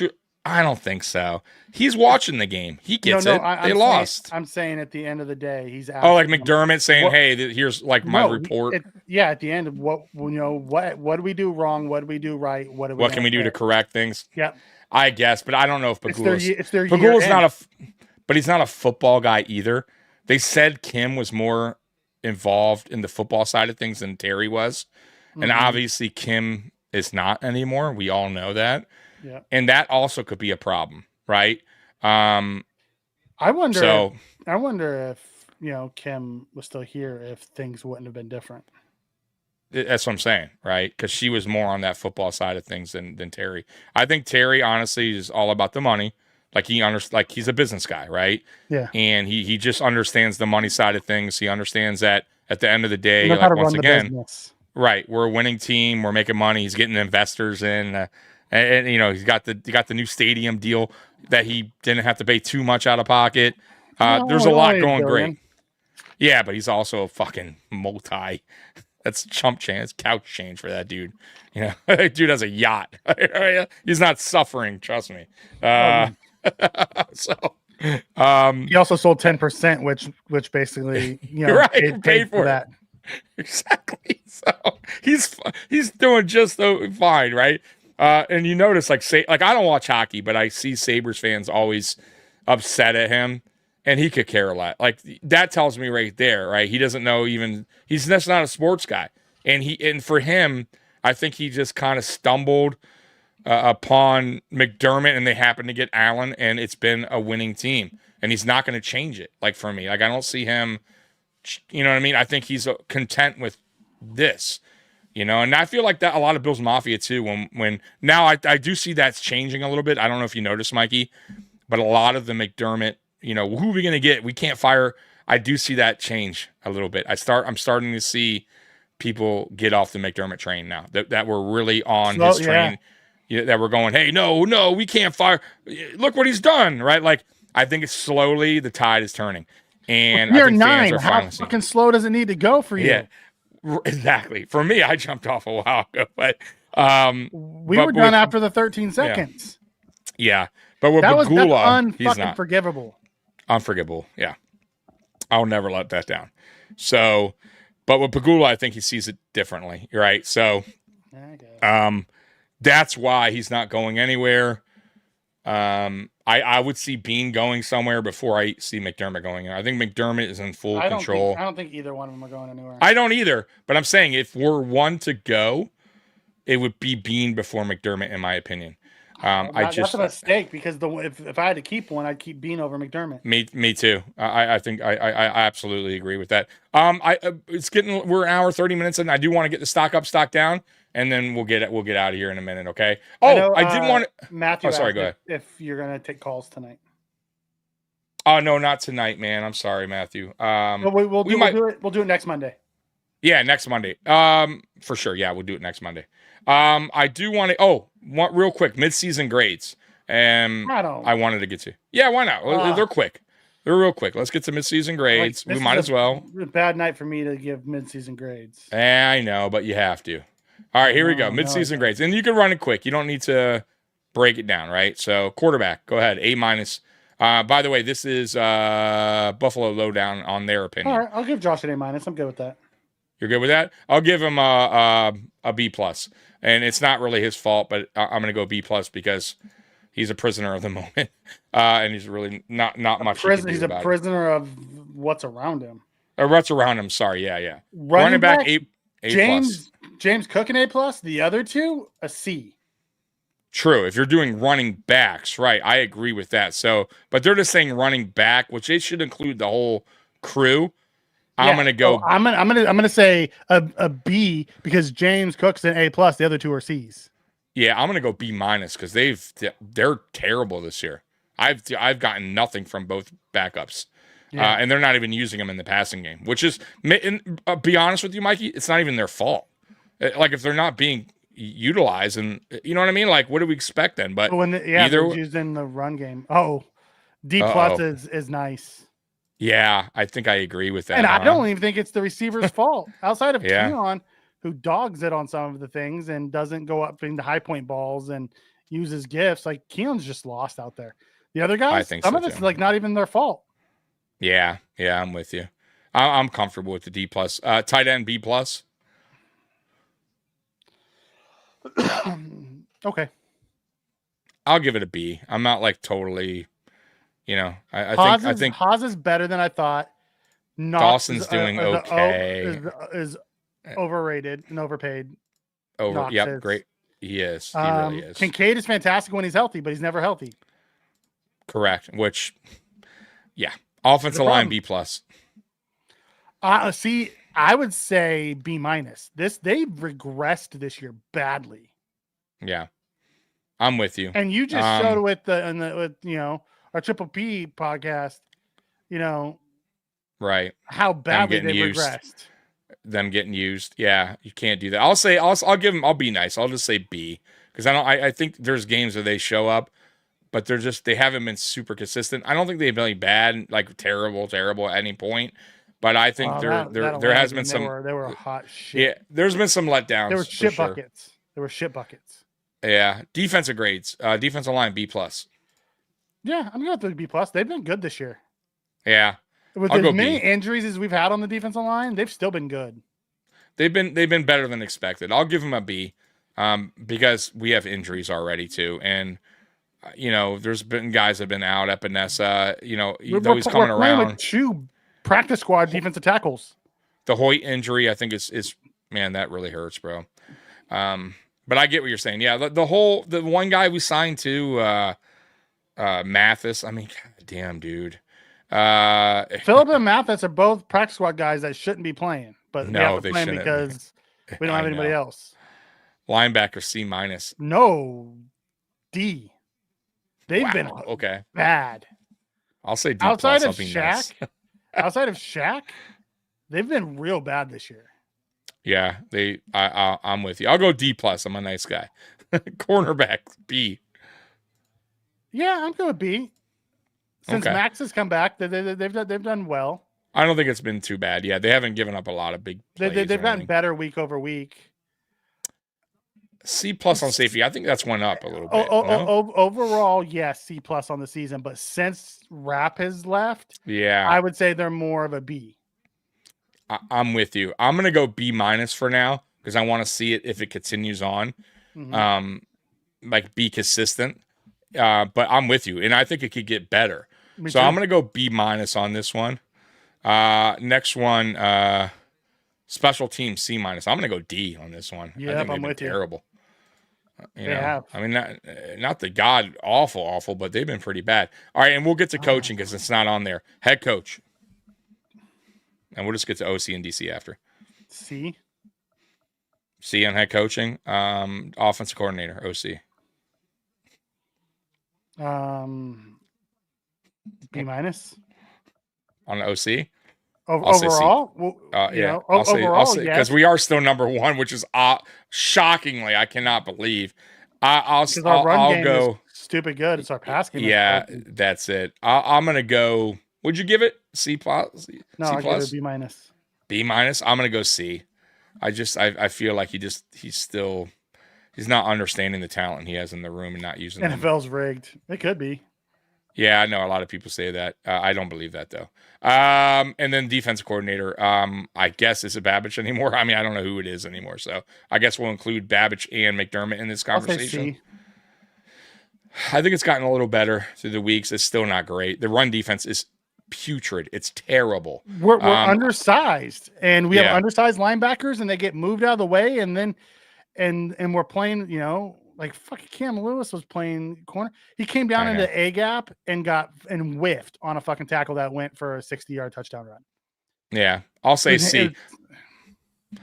I don't think so. He's watching the game. He gets it. They lost. I'm saying at the end of the day, he's asking like McDermott saying, "Hey, here's like my report." At the end of what do we do wrong? What do we do right? What can we do to correct things? Yep. I guess, but I don't know if Pagula's but he's not a football guy either. They said Kim was more involved in the football side of things than Terry was. Mm-hmm. And obviously Kim is not anymore. We all know that. Yeah. And that also could be a problem, right? I wonder if Kim was still here, if things wouldn't have been different. That's what I'm saying, right? Because she was more on that football side of things than Terry. I think Terry, honestly, is all about the money. Like, he's a business guy, right? Yeah. And he just understands the money side of things. He understands that at the end of the day, like, once again, right? We're a winning team. We're making money. He's getting investors in, and he's got the new stadium deal that he didn't have to pay too much out of pocket. There's a lot going great. Yeah, but he's also a fucking multi. That's chump change, couch change for that dude. That dude has a yacht. He's not suffering, trust me. He also sold 10%, which basically right, paid for that. Exactly. So he's doing just fine, right? And you notice, like I don't watch hockey, but I see Sabres fans always upset at him. And he could care a lot. Like, that tells me right there, right? He doesn't know he's just not a sports guy. And for him, I think he just kind of stumbled upon McDermott, and they happened to get Allen, and it's been a winning team. And he's not going to change it. Like, for me, like, I don't see him, you know what I mean? I think he's content with this, and I feel like that a lot of Bills Mafia too, when now I do see that's changing a little bit. I don't know if you noticed, Mikey, but a lot of the McDermott, who are we going to get? We can't fire. I do see that change a little bit. I'm starting to see people get off the McDermott train now that we're really on his train. Yeah, that we're going, hey, no, we can't fire. Look what he's done, right? Like, I think it's slowly the tide is turning. And you're I think 9. fans are How fucking slow does it need to go for you? Yeah, exactly. For me, I jumped off a while ago, but we were done after the 13 seconds. Yeah, but with that's Pagula, he's unfucking not forgivable. Unforgivable, yeah. I'll never let that down. So, but with Pagula, I think he sees it differently, right? So, that's why he's not going anywhere. I would see Bean going somewhere before I see McDermott going. I think McDermott is in full control. I don't think either one of them are going anywhere. I don't either, but I'm saying if we're one to go, it would be Bean before McDermott, in my opinion. That's a mistake because if I had to keep one, I'd keep Bean over McDermott. Me too. I think I absolutely agree with that. We're an hour 30 minutes in. I do want to get the stock up, stock down, and then we'll get out of here in a minute. Okay. I did want to. Matthew. Oh, sorry. Go ahead. If you're gonna take calls tonight. Oh no, not tonight, man. I'm sorry, Matthew. We'll do it next Monday. Yeah, next Monday. For sure. Yeah, we'll do it next Monday. I do want to. Real quick, midseason grades. I wanted to get to. Yeah, why not? They're quick. They're real quick. Let's get to midseason grades. We might as well. Bad night for me to give midseason grades. I know, but you have to. All right, here we go. Midseason grades, and you can run it quick. You don't need to break it down, right? So quarterback, go ahead. A minus. By the way, this is Buffalo Lowdown on their opinion. All right, I'll give Josh an A minus. I'm good with that. You're good with that? I'll give him a B plus, and it's not really his fault, but I'm going to go B plus because he's a prisoner of the moment, and he's really not much. He's a prisoner of what's around him. What's around him? Sorry, yeah. Running back A plus. James Cook an A plus. The other two a C. True. If you're doing running backs, right? I agree with that. So, but they're just saying running back, which they should include the whole crew. I'm gonna go. I'm gonna say a B because James Cook's an A plus. The other two are C's. Yeah, I'm gonna go B minus because they're terrible this year. I've gotten nothing from both backups, and they're not even using them in the passing game. Which is, be honest with you, Mikey, it's not even their fault. Like if they're not being utilized, and you know what I mean. Like, what do we expect then? But they're used in the run game. D plus is nice. Yeah, I think I agree with that. And I don't even think it's the receiver's fault. Outside of Yeah. Keon, who dogs it on some of the things and doesn't go up into high point balls and uses gifts, like Keon's just lost out there. The other guys, I think some so of it's too. like not even their fault. Yeah, I'm with you. I'm comfortable with the D plus. Tight end B plus. Okay. I'll give it a B. I'm not like totally, I think Haas is better than I thought. Dawson's doing okay. Is overrated and overpaid. Yep, great. He is. He really is. Kincaid is fantastic when he's healthy, but he's never healthy. Correct. Which, yeah, offensive line B plus. See, I would say B minus. They've regressed this year badly. Yeah, I'm with you. And you just showed with our Triple P podcast, right, how badly they regressed. Them getting used. Yeah, you can't do that. I'll be nice. I'll just say B because I think there's games where they show up, but they haven't been super consistent. I don't think they've been bad, like terrible at any point. But I think there has been some. They were hot shit. Yeah, there's been some letdowns. They were shit buckets. They were shit buckets. Yeah, defensive grades. Defensive line B plus. Yeah, I'm going to B plus. They've been good this year. Yeah, with as many injuries as we've had on the defensive line, they've still been good. They've been better than expected. I'll give them a B, because we have injuries already too, and there's been guys that have been out. Epinesa, though he's coming around. With 2 practice squad defensive tackles. The Hoyt injury, I think is man, that really hurts, bro. But I get what you're saying. Yeah, the one guy we signed to, Mathis. I mean, God damn, dude. Phillip and Mathis are both practice squad guys that shouldn't be playing, but no, they shouldn't because we don't have anybody else. Linebacker C minus. No, D. They've been bad. I'll say D outside plus. Of Shaq. Outside of Shaq, they've been real bad this year. Yeah, I'm with you. I'll go D plus. I'm a nice guy. Cornerback B. Yeah, I'm going B. Since Max has come back, they've done well. I don't think it's been too bad. Yeah, they haven't given up a lot of big plays. They've gotten better week over week. C plus on safety. I think that's went up a little bit. Overall, yes, C plus on the season. But since Rapp has left, I would say they're more of a B. I'm with you. I'm going to go B minus for now because I want to see it if it continues on. Like be consistent. But I'm with you. And I think it could get better. Me so too. I'm going to go B minus on this one. Next one, special team C minus. I'm going to go D on this one. Yeah, I think I'm with terrible. They have. I mean, not the god awful, but they've been pretty bad. All right, and we'll get to coaching because it's not on there. Head coach. And we'll just get to OC and DC after. C on head coaching. Offensive coordinator, OC. B minus. On OC? Overall, I'll say because yes. we are still number one, which is shockingly, I cannot believe. I'll game go is stupid good. It's our pass game. Yeah, that's it. I'm gonna go. Would you give it C plus? No, C I give plus? it B minus. B minus. I'm gonna go C. I feel like he's not understanding the talent he has in the room and not using them. NFL's rigged. It could be. Yeah, I know a lot of people say that. I don't believe that though. And then defensive coordinator. I guess is it Babbage anymore? I mean, I don't know who it is anymore. So I guess we'll include Babbage and McDermott in this conversation. I think it's gotten a little better through the weeks. It's still not great. The run defense is putrid. It's terrible. We're undersized, and we have undersized linebackers, and they get moved out of the way, and then and we're playing, like fucking Cam Lewis was playing corner. He came down into A gap and whiffed on a fucking tackle that went for a 60-yard touchdown run. Yeah, I'll say C.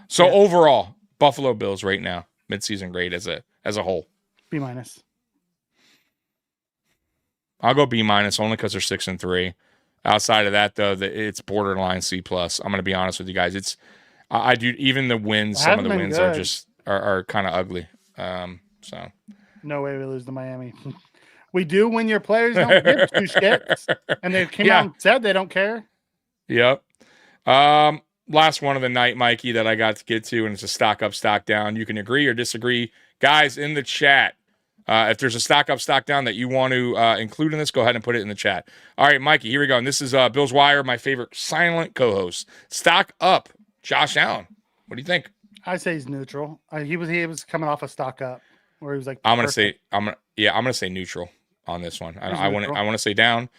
So overall, Buffalo Bills right now, midseason grade as a whole. B minus. I'll go B minus only because they're 6-3. Outside of that, though, it's borderline C plus. I'm going to be honest with you guys. I do even the wins. Some of the wins are kind of ugly. So no way we lose to Miami. We do when your players don't give two shits, and they came out and said they don't care. Yep. Last one of the night, Mikey, that I got to get to, and it's a stock up, stock down. You can agree or disagree, guys, in the chat. If there's a stock up, stock down that you want to include in this, go ahead and put it in the chat. All right, Mikey, here we go. And this is Bill's Wire, my favorite silent co-host. Stock up, Josh Allen. What do you think? I say he's neutral. He was coming off a stock up where he was like. I'm gonna say neutral on this one. I want to say down.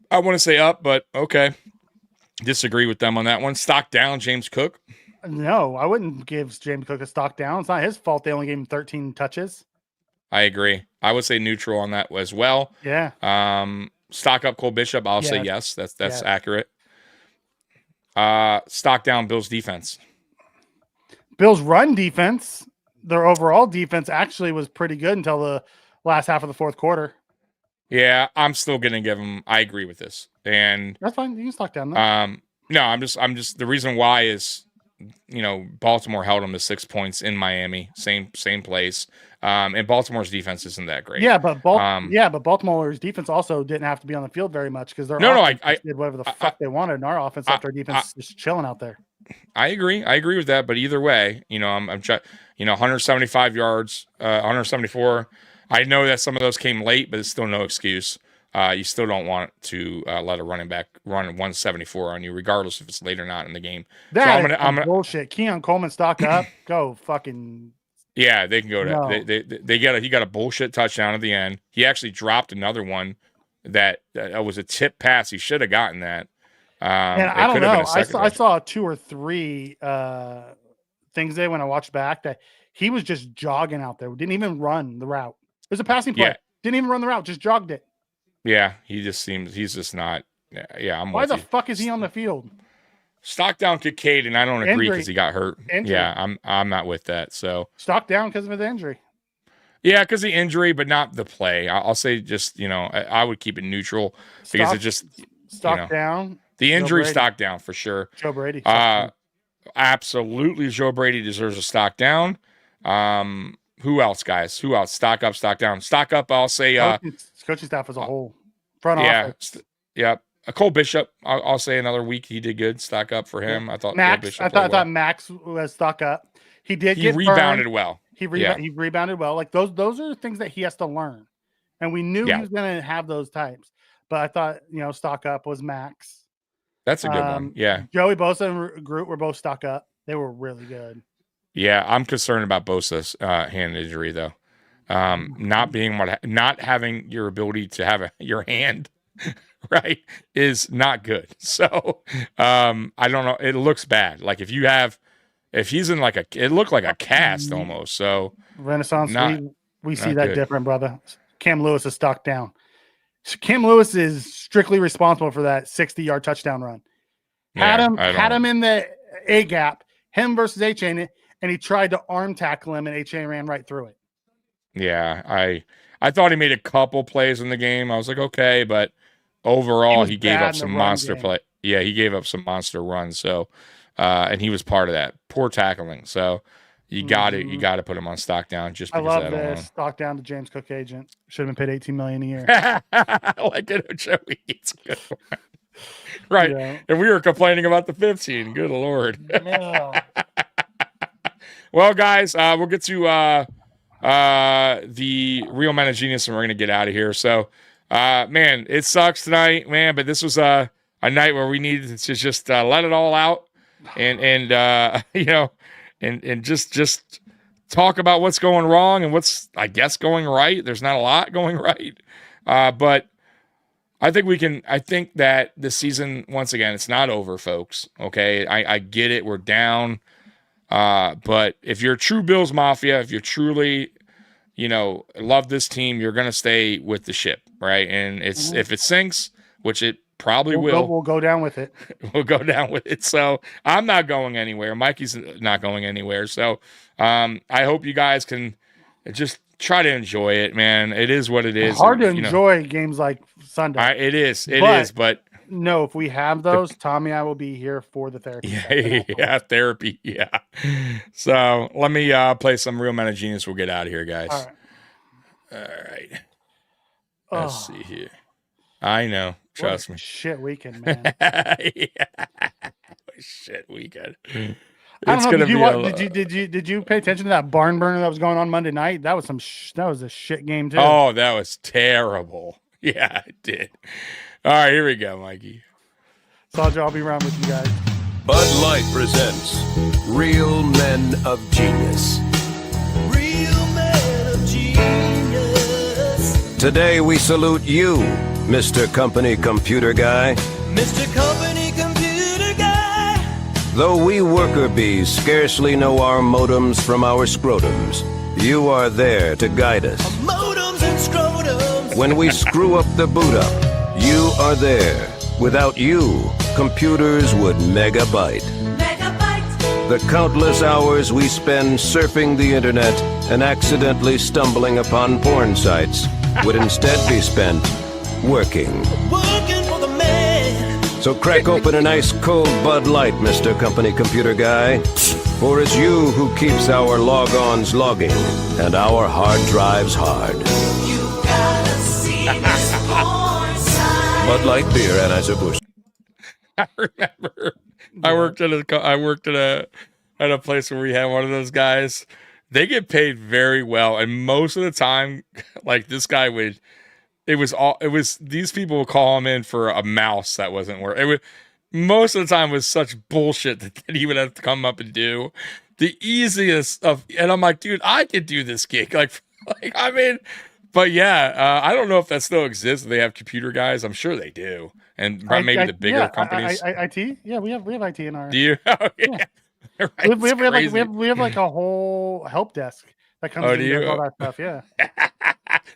I want to say up, but okay. Disagree with them on that one. Stock down, James Cook. No, I wouldn't give James Cook a stock down. It's not his fault. They only gave him 13 touches. I agree. I would say neutral on that as well. Yeah. Stock up Cole Bishop. I'll say yes. That's accurate. Stock down Bills defense. Bills run defense. Their overall defense actually was pretty good until the last half of the fourth quarter. Yeah, I'm still gonna give them. I agree with this, and that's fine. You can stock down. Though. No, I'm just. The reason why is, Baltimore held them to 6 points in Miami, same place. And Baltimore's defense isn't that great. Yeah, but Baltimore's defense also didn't have to be on the field very much because their offense did whatever the fuck they wanted, and our offense left our defense just chilling out there. I agree with that, but either way, I'm 175 yards, 174. I know that some of those came late, but it's still no excuse. You still don't want to let a running back run 174 on you, regardless if it's late or not in the game. That's bullshit. Keon Coleman stock up. Go fucking. Yeah, they can go to he got a bullshit touchdown at the end. He actually dropped another one that was a tip pass. He should have gotten that. And I don't know. I saw 2 or 3 things there when I watched back that he was just jogging out there. Didn't even run the route. It was a passing play. Yeah. Didn't even run the route. Just jogged it. Yeah, he's just not. Yeah, Why the fuck is he on the field? Stock down Kincaid, and I don't agree because he got hurt. Injury. Yeah, I'm not with that. So stock down because of his injury. Yeah, because the injury, but not the play. I'll say just I would keep it neutral because it just stock down. The injury stock down for sure. Joe Brady. Absolutely, Joe Brady deserves a stock down. Who else, guys? Who else? Stock up, stock down. Stock up. I'll say. Coaching staff as a whole. Front office. Yeah. Cole Bishop. I'll say another week he did good. Stock up for him. I thought Max. I thought Max was stock up. He did. He rebounded well. He rebounded well. Like those are the things that he has to learn, and we knew he was going to have those types. But I thought stock up was Max. That's a good one. Yeah. Joey Bosa and Groot were both stock up. They were really good. Yeah, I'm concerned about Bosa's hand injury though. Not having your ability to have your hand right is not good. So I don't know. It looks bad. Like if he's in it looked like a cast almost. So Renaissance, we see that good. Different, brother. Cam Lewis is stock down. Cam Lewis is strictly responsible for that 60-yard touchdown run. Had him in the A gap, him versus H.A., and he tried to arm tackle him, and H.A. ran right through it. Yeah, I thought he made a couple plays in the game. I was like, okay, but overall he gave up some monster play. Yeah, he gave up some monster runs. So, and he was part of that. Poor tackling. So, you got to put him on stock down just I because love of that alone. this. Stock down to James Cook agent. Should have been paid $18 million a year. I like it, Joey. It's a good one. Right. Yeah. And we were complaining about the 15. Good Lord. No. Well, guys, we'll get to the Real Men of Genius and we're going to get out of here. So, man, it sucks tonight, man, but this was a night where we needed to just let it all out and you know, and just talk about what's going wrong and what's, I guess, going right. There's not a lot going right. But I think that this season, once again, it's not over, folks. Okay. I get it. We're down. But if you're a true Bills Mafia, if you're truly, you know, love this team, you're going to stay with the ship. Right. And it's, if it sinks, which it probably will, we'll go down with it. We'll go down with it. So I'm not going anywhere. Mikey's not going anywhere. So, I hope you guys can just try to enjoy it, man. It is what it is. It's hard to enjoy games like Sunday. It is. But no, if we have those, Tommy, I will be here for the therapy. Yeah, therapy. Yeah. So let me play some Real Men of Genius. We'll get out of here, guys. All right. Let's see here. I know. Trust me. Shit weekend, man. Shit weekend. I don't know. Did you pay attention to that barn burner that was going on Monday night? That was that was a shit game too. Oh, that was terrible. Yeah, it did. All right, here we go, Mikey. Sandra, I'll be around with you guys. Bud Light presents Real Men of Genius. Real Men of Genius. Today we salute you, Mr. Company Computer Guy. Mr. Company Computer Guy. Though we worker bees scarcely know our modems from our scrotums, you are there to guide us. Modems and scrotums. When we screw up the boot up, you are there. Without you, computers would megabyte. The countless hours we spend surfing the internet and accidentally stumbling upon porn sites would instead be spent working. Working for the man. So crack open an ice cold Bud Light, Mr. Company Computer Guy. For it's you who keeps our log-ons logging and our hard drives hard. You gotta see this porn site. Bud Light beer, Anheuser-Busch. I remember I worked at a place where we had one of those guys. They get paid very well, and most of the time, like this guy would, these people would call him in for a mouse that wasn't working. Most of the time was such bullshit that he would have to come up and do the easiest of, and I'm like, dude, I could do this gig. Like I mean, but yeah, I don't know if that still exists. They have computer guys. I'm sure they do. And maybe the bigger companies. IT? Yeah, we have IT in our. Do you? Oh, yeah. Right, we have like a whole help desk that comes in and does all that stuff. Yeah.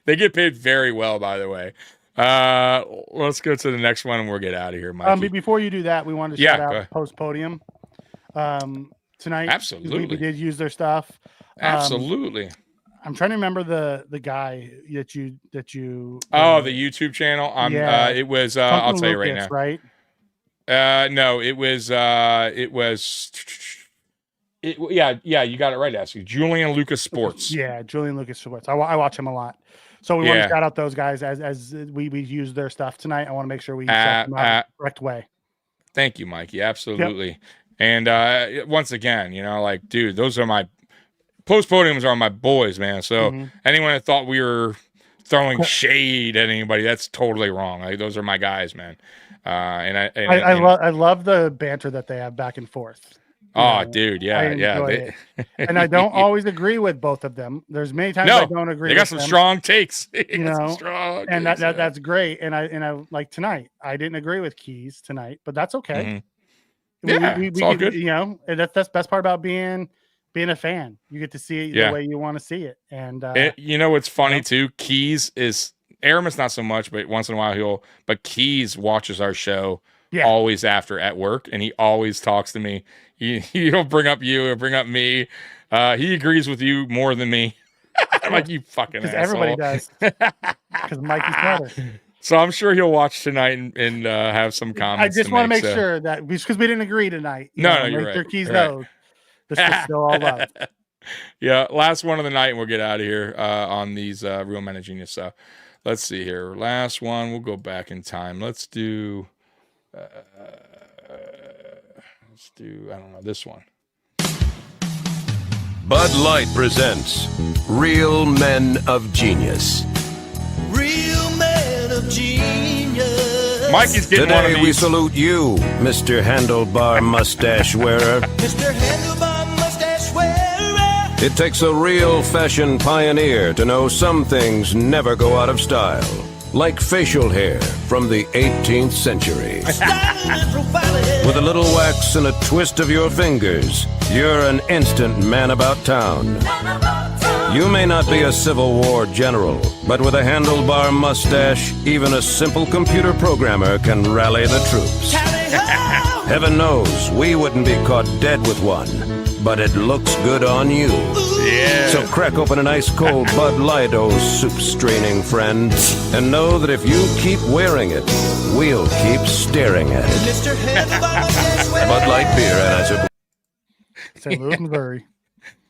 They get paid very well, by the way. Let's go to the next one and we'll get out of here, Mikey. Before you do that, we wanted to shout out Post Podium tonight. Absolutely. We did use their stuff. Absolutely. I'm trying to remember the guy that you. The YouTube channel. It was. I'll tell you right now. Right. No, it was. Yeah. You got it right. Actually, Julian Lucas Sports. Yeah, Julian Lucas Sports. I watch him a lot. So we want to shout out those guys as we use their stuff tonight. I want to make sure we shout them out the correct way. Thank you, Mikey. Absolutely. Yep. And once again, like, dude, those are my. Post Podiums are my boys, man. So anyone that thought we were throwing shade at anybody, that's totally wrong. Like, those are my guys, man. I love the banter that they have back and forth. Dude, yeah. And I don't always agree with both of them. There's many times I don't agree. They got some strong takes. And that's great. And I like tonight. I didn't agree with Keys tonight, but that's okay. Yeah, it's all good. That's the best part about being a fan. You get to see it the way you want to see it. And what's funny too, Keys is Aramis not so much, but once in a while but Keys watches our show always after at work, and he always talks to me. He'll bring up you, he'll bring up me. He agrees with you more than me. I'm like, you fucking asshole. Everybody does. Because Mikey's better. So I'm sure he'll watch tonight and have some comments. I just want to make so. sure that because we didn't agree tonight. No, you're make right. Keys You're know right. this is still all love. Yeah, last one of the night, and we'll get out of here on these Real Men of Genius. So let's see here. Last one. We'll go back in time. Let's do. I don't know, this one. Bud Light presents Real Men of Genius. Real men of genius. Mikey's getting one of Today these. we salute you, Mr. Handlebar Mustache Wearer. Mr. Handlebar Mustache Wearer. It takes a real fashion pioneer to know some things never go out of style. Like facial hair from the 18th century. With a little wax and a twist of your fingers, you're an instant man about town. You may not be a Civil War general, but with a handlebar mustache, even a simple computer programmer can rally the troops. Heaven knows we wouldn't be caught dead with one, but it looks good on you. Yeah. So crack open an ice cold Bud Light, oh soup-straining friend, and know that if you keep wearing it, we'll keep staring at it. Mr. Handlebar Mustache Wearer. Bud Light beer, Anheuser. St. Louis, Missouri.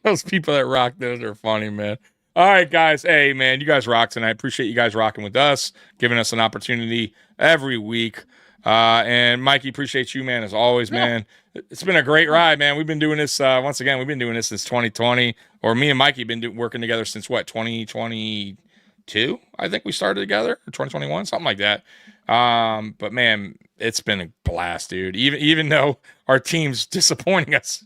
Those people that rock those are funny, man. All right, guys. Hey, man, you guys rock tonight. Appreciate you guys rocking with us, giving us an opportunity every week. And Mikey, appreciate you, man, as always, man. It's been a great ride, man. We've been doing this, once again, we've been doing this since 2020. Or me and Mikey have been working together since, what, 2022? I think we started together, or 2021, something like that. But, man, it's been a blast, dude. Even though our team's disappointing us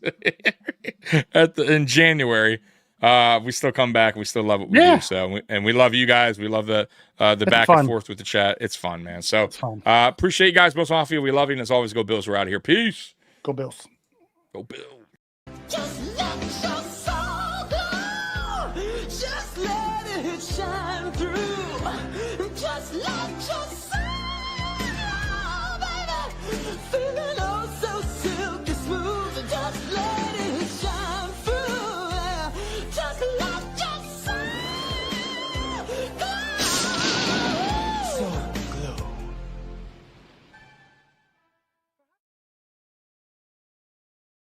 in January, we still come back. We still love what we do. So, and we love you guys. We love the back and forth with the chat. It's fun, man. So, appreciate you guys, Bills Mafia. We love you, and as always, go Bills. We're out of here. Peace. Go Bills. Go Bills. Just let your soul glow. Just let it shine through. Just let your soul, baby, feel it